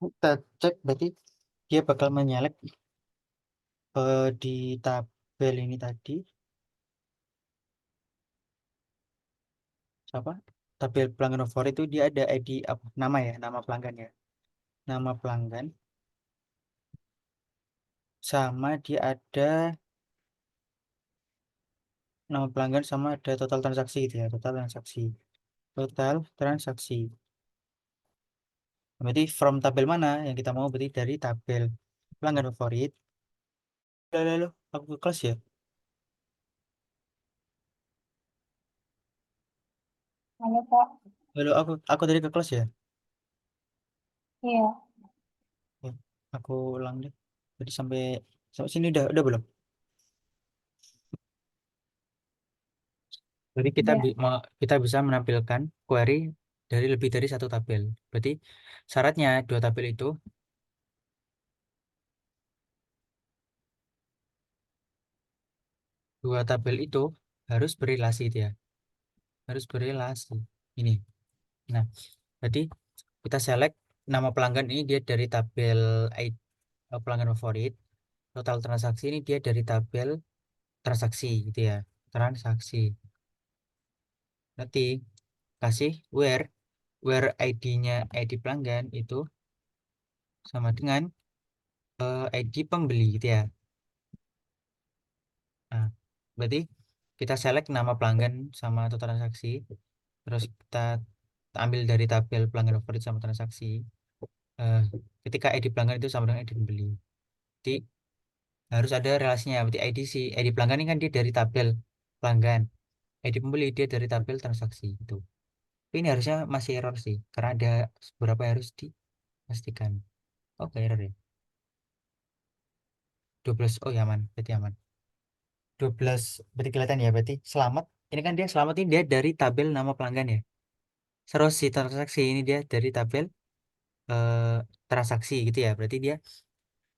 Kita cek berarti dia bakal menyelek di tabel ini tadi apa? Tabel pelanggan favorit itu dia ada ID apa? Nama ya, nama pelanggan ya. Nama pelanggan sama dia ada nama pelanggan sama ada total transaksi gitu ya, total transaksi. Total transaksi. Berarti from tabel mana yang kita mau? Berarti dari tabel pelanggan favorit. Lalu aku ke kelas ya. Halo, Kak. Lalu aku tadi ke kelas ya. Iya, Ya, aku ulang deh. Jadi sampai sampai sini udah belum? Jadi udah. kita bisa menampilkan query dari lebih dari satu tabel. Berarti syaratnya dua tabel itu, harus berrelasi dia, harus berrelasi. Ini. Nah, berarti kita select nama pelanggan ini dia dari tabel ID, pelanggan favorit. Total transaksi ini dia dari tabel transaksi gitu ya. Transaksi. Berarti kasih where ID-nya ID pelanggan itu sama dengan ID pembeli gitu ya. Nah, berarti kita select nama pelanggan sama total transaksi, terus kita ambil dari tabel pelanggan favorit sama transaksi. Eh, ketika ID pelanggan itu sama dengan ID pembeli. Jadi harus ada relasinya. Berarti ID pelanggan ini kan dia dari tabel pelanggan, ID pembeli dia dari tabel transaksi itu. Tapi ini harusnya masih error sih, karena ada beberapa yang harus dipastikan. Oke, error ya. 12, oh ya aman, berarti aman. 12 berarti kelihatan ya, berarti selamat. Ini kan dia selamat ini dia dari tabel nama pelanggan ya. Terus si transaksi ini dia dari tabel eh, transaksi gitu ya. Berarti dia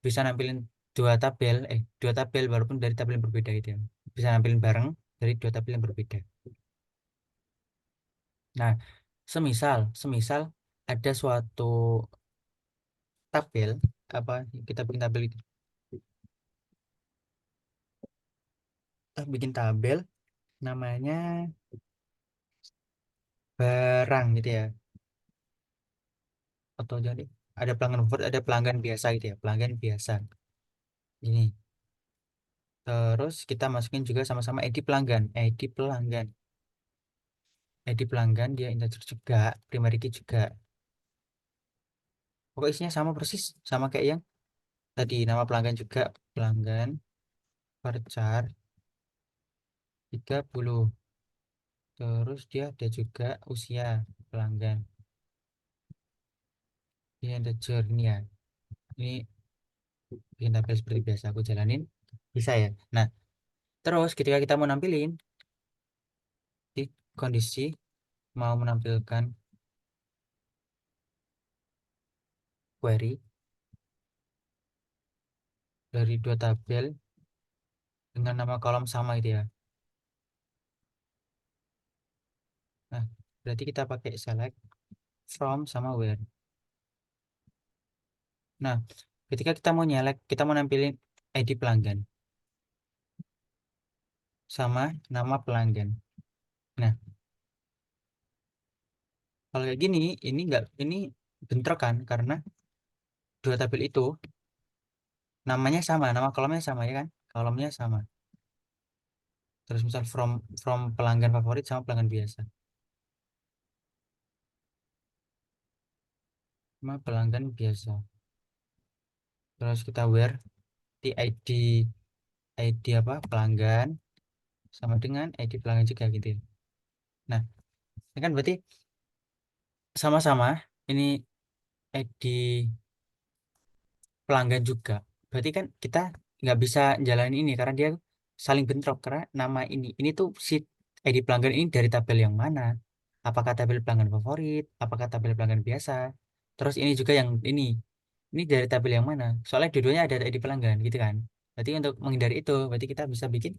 bisa nampilin dua tabel walaupun dari tabel yang berbeda gitu ya. Bisa nampilin bareng dari dua tabel yang berbeda. Nah, semisal semisal ada suatu tabel apa kita bikin tabel itu kita bikin tabel namanya barang gitu ya. Atau jadi ada pelanggan favorit, ada pelanggan biasa gitu ya, pelanggan biasa. Ini. Terus kita masukin juga sama-sama ID pelanggan, ID pelanggan dia integer juga, primary key juga. Pokoknya isinya sama persis, sama kayak yang tadi nama pelanggan juga, pelanggan varchar 30. Terus dia ada juga usia pelanggan. Ini integer ini ya. Ini bikin tabel seperti biasa aku jalanin bisa ya. Nah, terus ketika kita mau nampilin di kondisi mau menampilkan query dari dua tabel dengan nama kolom sama gitu ya. Nah, berarti kita pakai select from sama where. Nah, ketika kita mau nampilin ID pelanggan sama nama pelanggan. Nah, kalau kayak gini, ini bentrok kan karena dua tabel itu namanya sama, nama kolomnya sama ya kan? Kolomnya sama. Terus misal from pelanggan favorit sama pelanggan biasa. Sama pelanggan biasa. Terus kita where di ID apa? Pelanggan sama dengan ID pelanggan juga gitu ya. Nah, ini kan berarti sama-sama ini ID pelanggan juga. Berarti kan kita nggak bisa jalanin ini karena dia saling bentrok karena nama ini tuh si ID pelanggan ini dari tabel yang mana? Apakah tabel pelanggan favorit? Apakah tabel pelanggan biasa? Terus ini juga yang ini dari tabel yang mana? Soalnya dua-duanya ada ID pelanggan gitu kan. Berarti untuk menghindari itu, berarti kita bisa bikin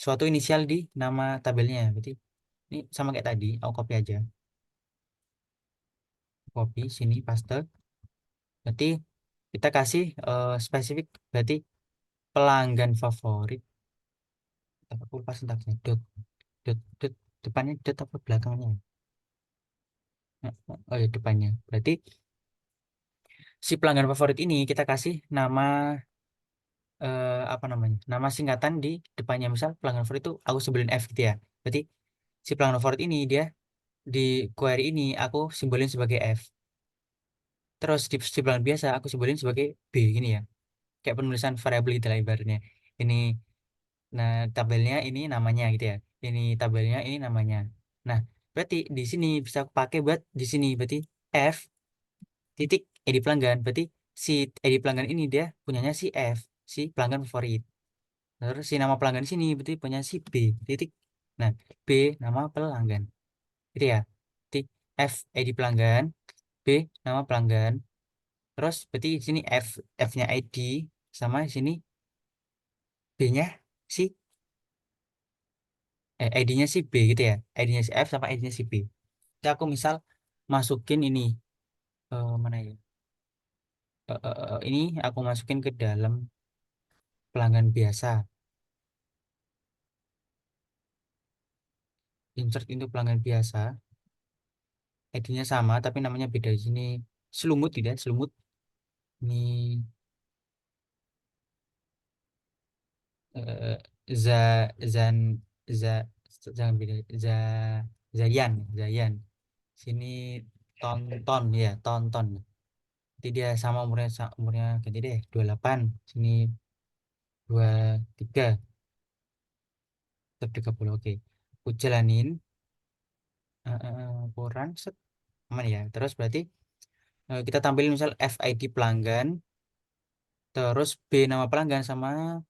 suatu inisial di nama tabelnya. Berarti ini sama kayak tadi, aku copy aja. Copy sini paste. Berarti kita kasih spesifik, berarti pelanggan favorit. Aku lupa sintaksnya. Dot, dot, dot, depannya dot apa belakangnya? Oh ya, depannya. Berarti si pelanggan favorit ini kita kasih nama, apa namanya? Nama singkatan di depannya. Misal pelanggan favorit itu aku simbolin F gitu ya. Berarti si pelanggan favorit ini dia di query ini aku simbolin sebagai F. Terus di si pelanggan biasa aku simbolin sebagai B gini ya. Kayak penulisan variabel gitu lah ibaratnya. Ini, nah, tabelnya ini namanya gitu ya. Ini tabelnya ini namanya. Nah, berarti di sini bisa aku pakai buat di sini. Berarti F titik id pelanggan. Berarti si id pelanggan ini dia punyanya si F, si pelanggan favorit. Terus si nama pelanggan di sini berarti punya si B titik. Nah, B nama pelanggan. Gitu ya. Berarti F id pelanggan, B nama pelanggan. Terus berarti di sini F-nya ID sama di sini B-nya si ID-nya si B gitu ya. ID-nya si F sama ID-nya si B. Jadi aku misal masukin ini, mana ya? Ini aku masukin ke dalam pelanggan biasa. Insert into pelanggan biasa. ID-nya sama tapi namanya beda di sini. Selumut tidak? Selumut. Ini eh, za zan za jangan beda. Zayan, Zayan. Sini tonton ya, tonton. Jadi dia sama umurnya, umurnya ganti deh 28. Sini 23 tetap 30. Oke, aku jalanin, ukuran set aman ya. Terus berarti kita tampilin misal FID pelanggan, terus B nama pelanggan sama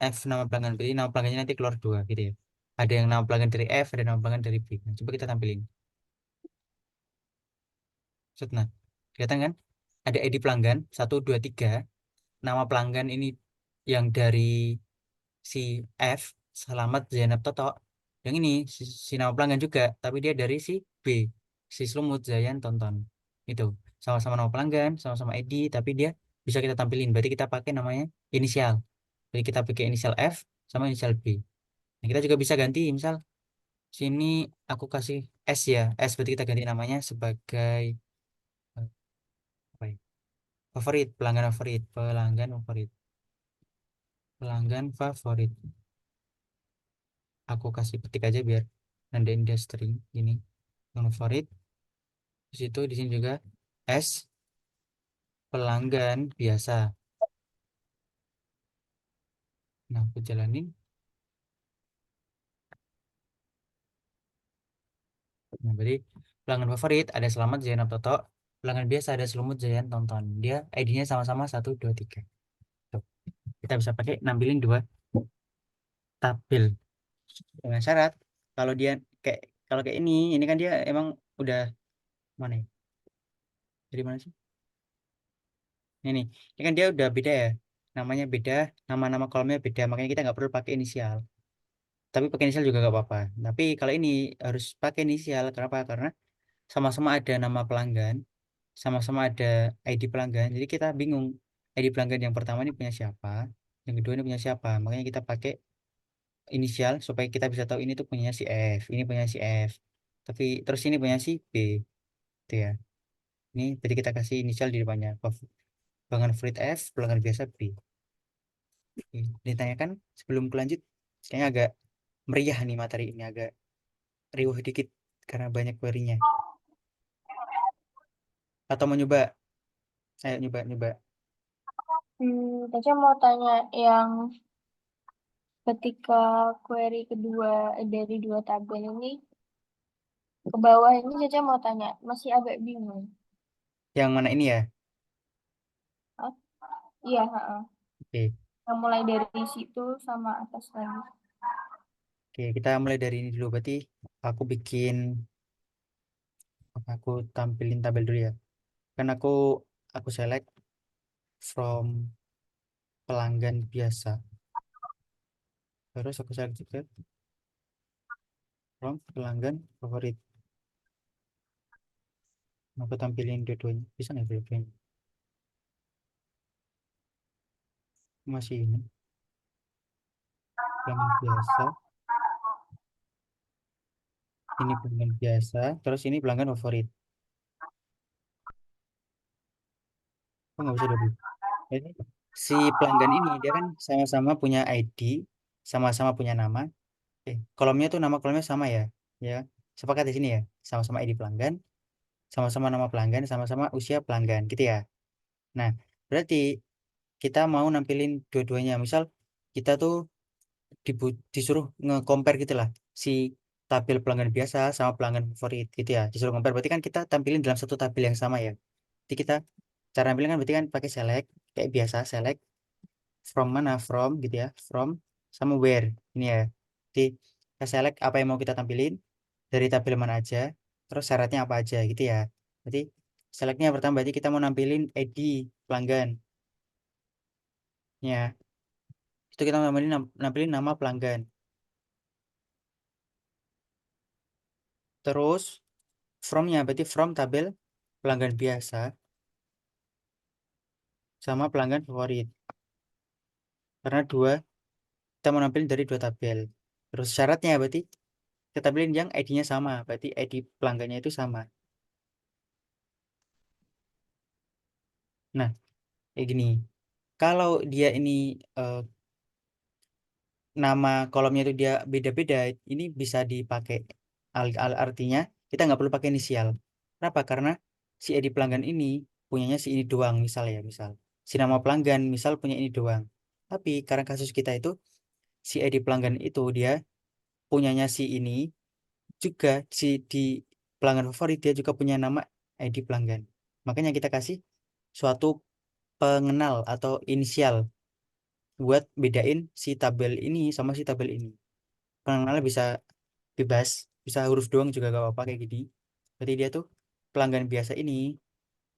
F nama pelanggan. Berarti nama pelanggannya nanti keluar dua gitu ya. Ada yang nama pelanggan dari F, ada nama pelanggan dari B. Nah, coba kita tampilin set. Nah, kelihatan kan ada ID pelanggan 1, 2, 3. Nama pelanggan ini yang dari si F, Selamat Zainab Toto. Yang ini si nama pelanggan juga tapi dia dari si B, si Slumut Zayan Tonton. Itu sama-sama nama pelanggan, sama-sama ID, tapi dia bisa kita tampilin, berarti kita pakai namanya inisial. Jadi kita pakai inisial F sama inisial B. Nah, kita juga bisa ganti, misal sini aku kasih S ya. S berarti kita ganti namanya sebagai apa ya? Favorit, pelanggan favorit, pelanggan favorit, pelanggan favorit. Aku kasih petik aja biar nandain dia string ini. Pelanggan favorit. Di situ di sini juga S pelanggan biasa. Nah, aku jalanin. Nah, berarti pelanggan favorit ada Selamat Zainab Toto. Pelanggan biasa ada Selumut Zayan Tonton. Dia ID-nya sama-sama 1, 2, 3. Tuh. Kita bisa pakai nampilin dua tabel dengan syarat kalau dia kayak kalau kayak ini kan dia emang udah mana ya? Dari mana sih? Ini kan dia udah beda ya. Namanya beda, nama-nama kolomnya beda. Makanya kita nggak perlu pakai inisial. Tapi pakai inisial juga nggak apa-apa. Tapi kalau ini harus pakai inisial. Kenapa? Karena sama-sama ada nama pelanggan, sama-sama ada ID pelanggan. Jadi kita bingung ID pelanggan yang pertama ini punya siapa, yang kedua ini punya siapa. Makanya kita pakai inisial supaya kita bisa tahu ini tuh punya si F, ini punya si F. Tapi terus ini punya si B, gitu ya. Ini jadi kita kasih inisial di depannya. Pelanggan favorit F, pelanggan biasa B. Oke, ditanyakan sebelum lanjut, kayaknya agak meriah nih materi ini, agak riuh dikit karena banyak query-nya. Atau mau nyoba? Ayo nyoba, nyoba. Caca mau tanya yang ketika query kedua dari dua tabel ini ke bawah ini Caca mau tanya, masih agak bingung. Yang mana ini ya? Hah? Iya, ha. Oke, Yang mulai dari situ sama atas lagi. oke, kita mulai dari ini dulu. Berarti aku bikin, aku tampilin tabel dulu ya. Kan aku select from pelanggan biasa. Terus aku select juga from pelanggan favorit. Aku tampilin dua-duanya. Bisa nggak dua-duanya? masih pelanggan biasa, ini pelanggan biasa, terus ini pelanggan favorit. Oh, nggak bisa double. Jadi si pelanggan ini dia kan sama-sama punya ID, sama-sama punya nama. Kolomnya tuh nama kolomnya sama ya, ya. Sepakat di sini ya, sama-sama ID pelanggan, sama-sama nama pelanggan, sama-sama usia pelanggan, gitu ya. Nah, berarti kita mau nampilin dua-duanya. Misal kita tuh disuruh nge-compare gitu lah, si tabel pelanggan biasa sama pelanggan favorit gitu ya. Disuruh compare, berarti kan kita tampilin dalam satu tabel yang sama ya. Jadi kita cara nampilin kan berarti kan pakai select, kayak biasa select from mana, from gitu ya, from sama where ini ya. Jadi kita select apa yang mau kita tampilin dari tabel mana aja, terus syaratnya apa aja gitu ya. Berarti selectnya pertama berarti kita mau nampilin ID pelanggan ya. Itu kita nampilin nama pelanggan. Terus from-nya berarti from tabel pelanggan biasa sama pelanggan favorit. Karena dua, kita mau nampilin dari dua tabel. Terus syaratnya berarti kita tampilin yang ID-nya sama. Berarti ID pelanggannya itu sama. Nah, kayak gini. Kalau dia ini eh, nama kolomnya itu dia beda-beda, ini bisa dipakai. Artinya kita nggak perlu pakai inisial. Kenapa? Karena si ID pelanggan ini punyanya si ini doang, misal ya, misal. Si nama pelanggan misal punya ini doang. Tapi karena kasus kita itu si ID pelanggan itu dia punyanya si ini juga si di pelanggan favorit dia juga punya nama ID pelanggan. Makanya kita kasih suatu pengenal atau inisial buat bedain si tabel ini sama si tabel ini. Pengenalnya bisa bebas, bisa huruf doang juga gak apa-apa kayak gini. Berarti dia tuh pelanggan biasa ini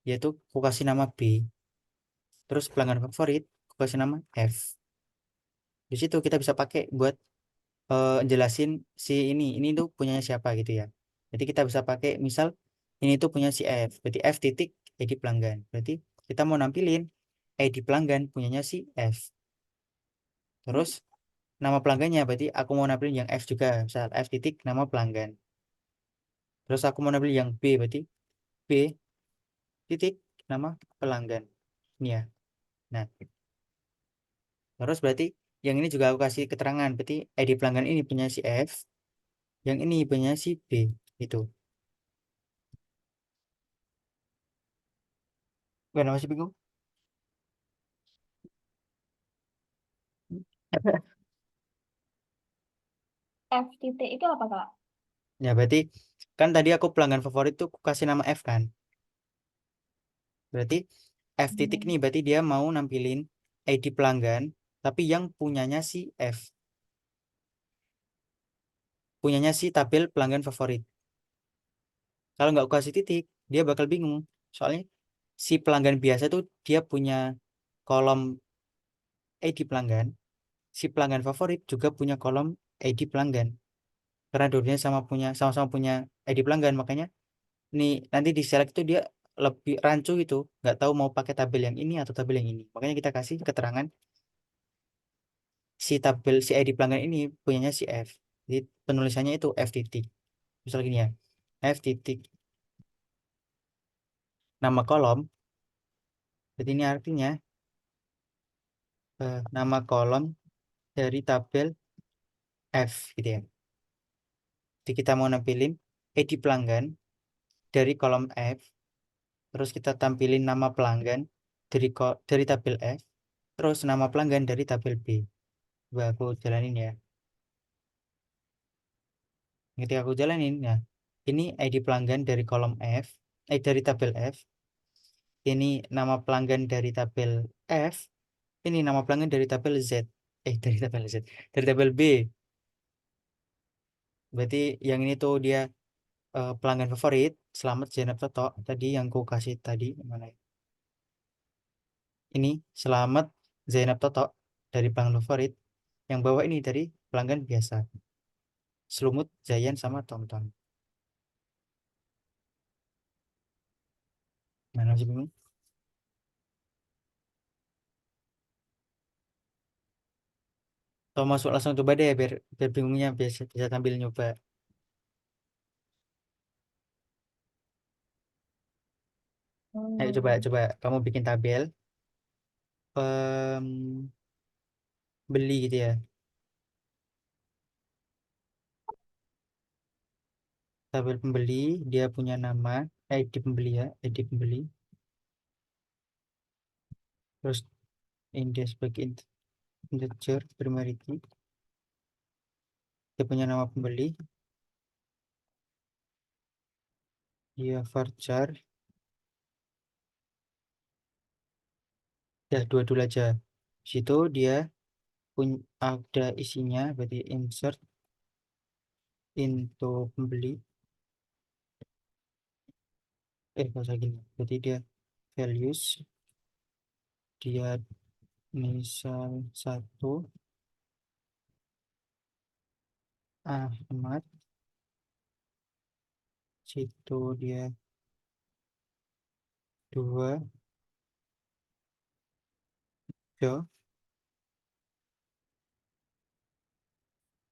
dia tuh aku kasih nama B, terus pelanggan favorit aku kasih nama F. Di situ kita bisa pakai buat jelasin si ini tuh punyanya siapa gitu ya. Jadi kita bisa pakai misal ini tuh punya si F, berarti F titik ID pelanggan. Berarti kita mau nampilin ID pelanggan punyanya si F. Terus nama pelanggannya berarti aku mau nampilin yang F juga, misal F titik nama pelanggan. Terus aku mau nampilin yang B berarti B titik nama pelanggan. Ini ya. Nah, terus berarti yang ini juga aku kasih keterangan, berarti ID pelanggan ini punya si F, yang ini punya si B. Itu. Gak masih bingung? F titik itu apa, Kak? Ya, berarti kan tadi aku pelanggan favorit tuh aku kasih nama F kan. Berarti F titik Hmm. nih berarti dia mau nampilin ID pelanggan tapi yang punyanya si F, punyanya si tabel pelanggan favorit. Kalau nggak aku kasih titik, dia bakal bingung. Soalnya si pelanggan biasa tuh dia punya kolom ID pelanggan, si pelanggan favorit juga punya kolom ID pelanggan. Karena dua-duanya sama-sama punya ID pelanggan, makanya nih nanti di select itu dia lebih rancu itu, nggak tahu mau pakai tabel yang ini atau tabel yang ini. Makanya kita kasih keterangan si tabel si ID pelanggan ini punyanya si F. Jadi penulisannya itu F titik. Misal gini ya, F titik nama kolom. Jadi ini artinya nama kolom dari tabel F gitu ya. Jadi kita mau nampilin ID pelanggan dari kolom F, terus kita tampilin nama pelanggan dari tabel F, terus nama pelanggan dari tabel B. Coba aku jalanin ya. Ketika aku jalanin, ya ini ID pelanggan dari kolom F, dari tabel F, ini nama pelanggan dari tabel F, ini nama pelanggan dari tabel Z, dari tabel Z, dari tabel B. Berarti yang ini tuh dia pelanggan favorit, Selamat Zainab Toto, tadi yang ku kasih tadi, mana ya? Ini Selamat Zainab Toto dari pelanggan favorit, yang bawah ini dari pelanggan biasa, Selumut, Zayan, sama Tonton. Mana sih bingung? Atau masuk langsung coba deh biar bingungnya bisa bisa sambil nyoba. Ayo coba Hmm. coba kamu bikin tabel beli gitu ya. Tabel pembeli, dia punya nama, ID pembeli ya, ID pembeli. Terus ini dia sebagai integer primary key. Dia punya nama pembeli, dia varchar, ya dua dulu aja. Di situ dia punya ada isinya, berarti insert into pembeli. Nggak usah gini. Berarti dia values, dia misal satu Ahmad, situ dia dua Jo,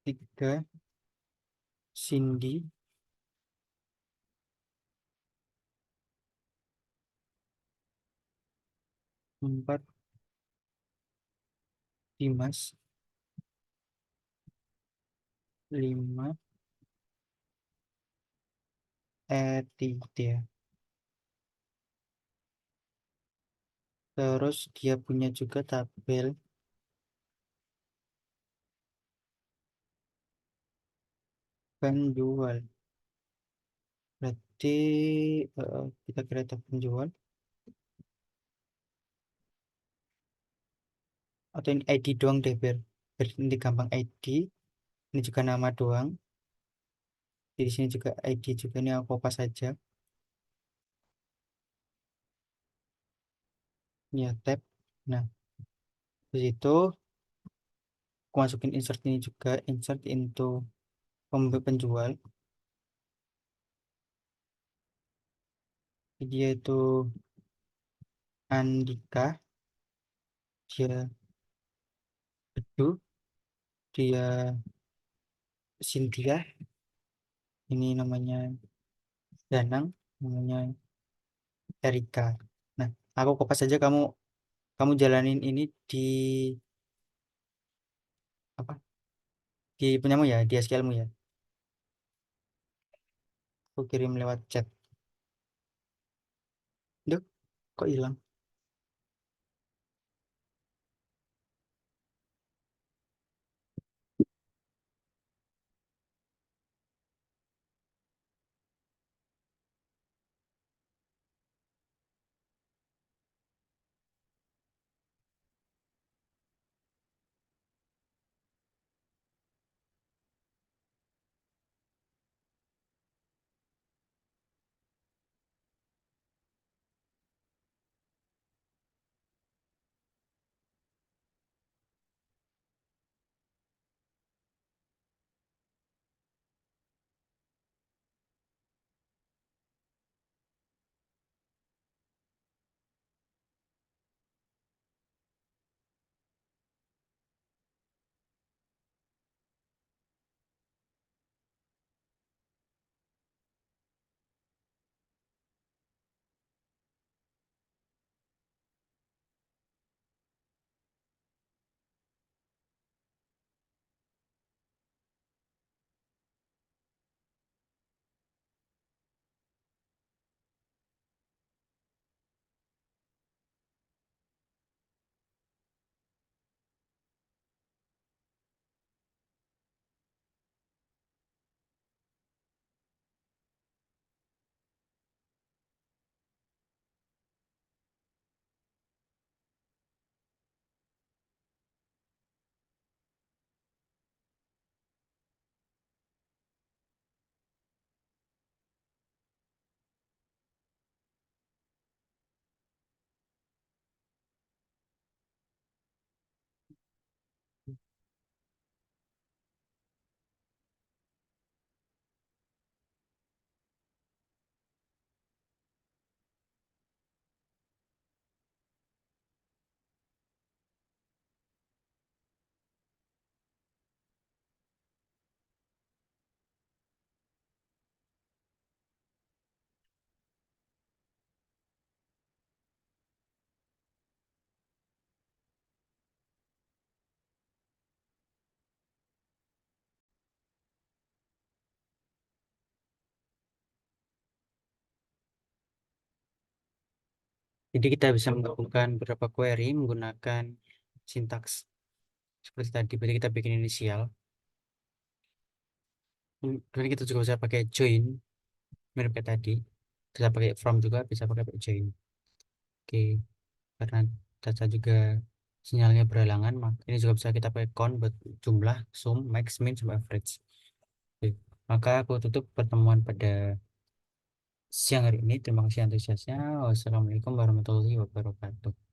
tiga Cindy, empat Dimas, lima Eti dia. Terus dia punya juga tabel penjual. Berarti kita kira tabel penjual atau ini ID doang deh biar ini gampang ID. Ini juga nama doang. Di sini juga ID juga ini aku kopas saja. Ya tab. Nah, di situ aku masukin insert ini juga insert into penjual. Dia itu Andika, dia Bedu, dia Cynthia, ini namanya Danang, namanya Erika. Nah, aku kopas saja kamu jalanin ini di apa? Di punyamu ya, di SQL-mu ya. Aku kirim lewat chat. Duh, kok hilang? Jadi kita bisa menggabungkan beberapa query menggunakan sintaks seperti tadi. Berarti kita bikin inisial. Kemudian kita juga bisa pakai join, mirip kayak tadi. Bisa pakai from juga, bisa pakai join. Oke, karena data juga sinyalnya berhalangan, maka ini juga bisa kita pakai count buat jumlah, sum, max, min, sama average. Oke, maka aku tutup pertemuan pada siang hari ini. Terima kasih antusiasnya. Wassalamualaikum warahmatullahi wabarakatuh.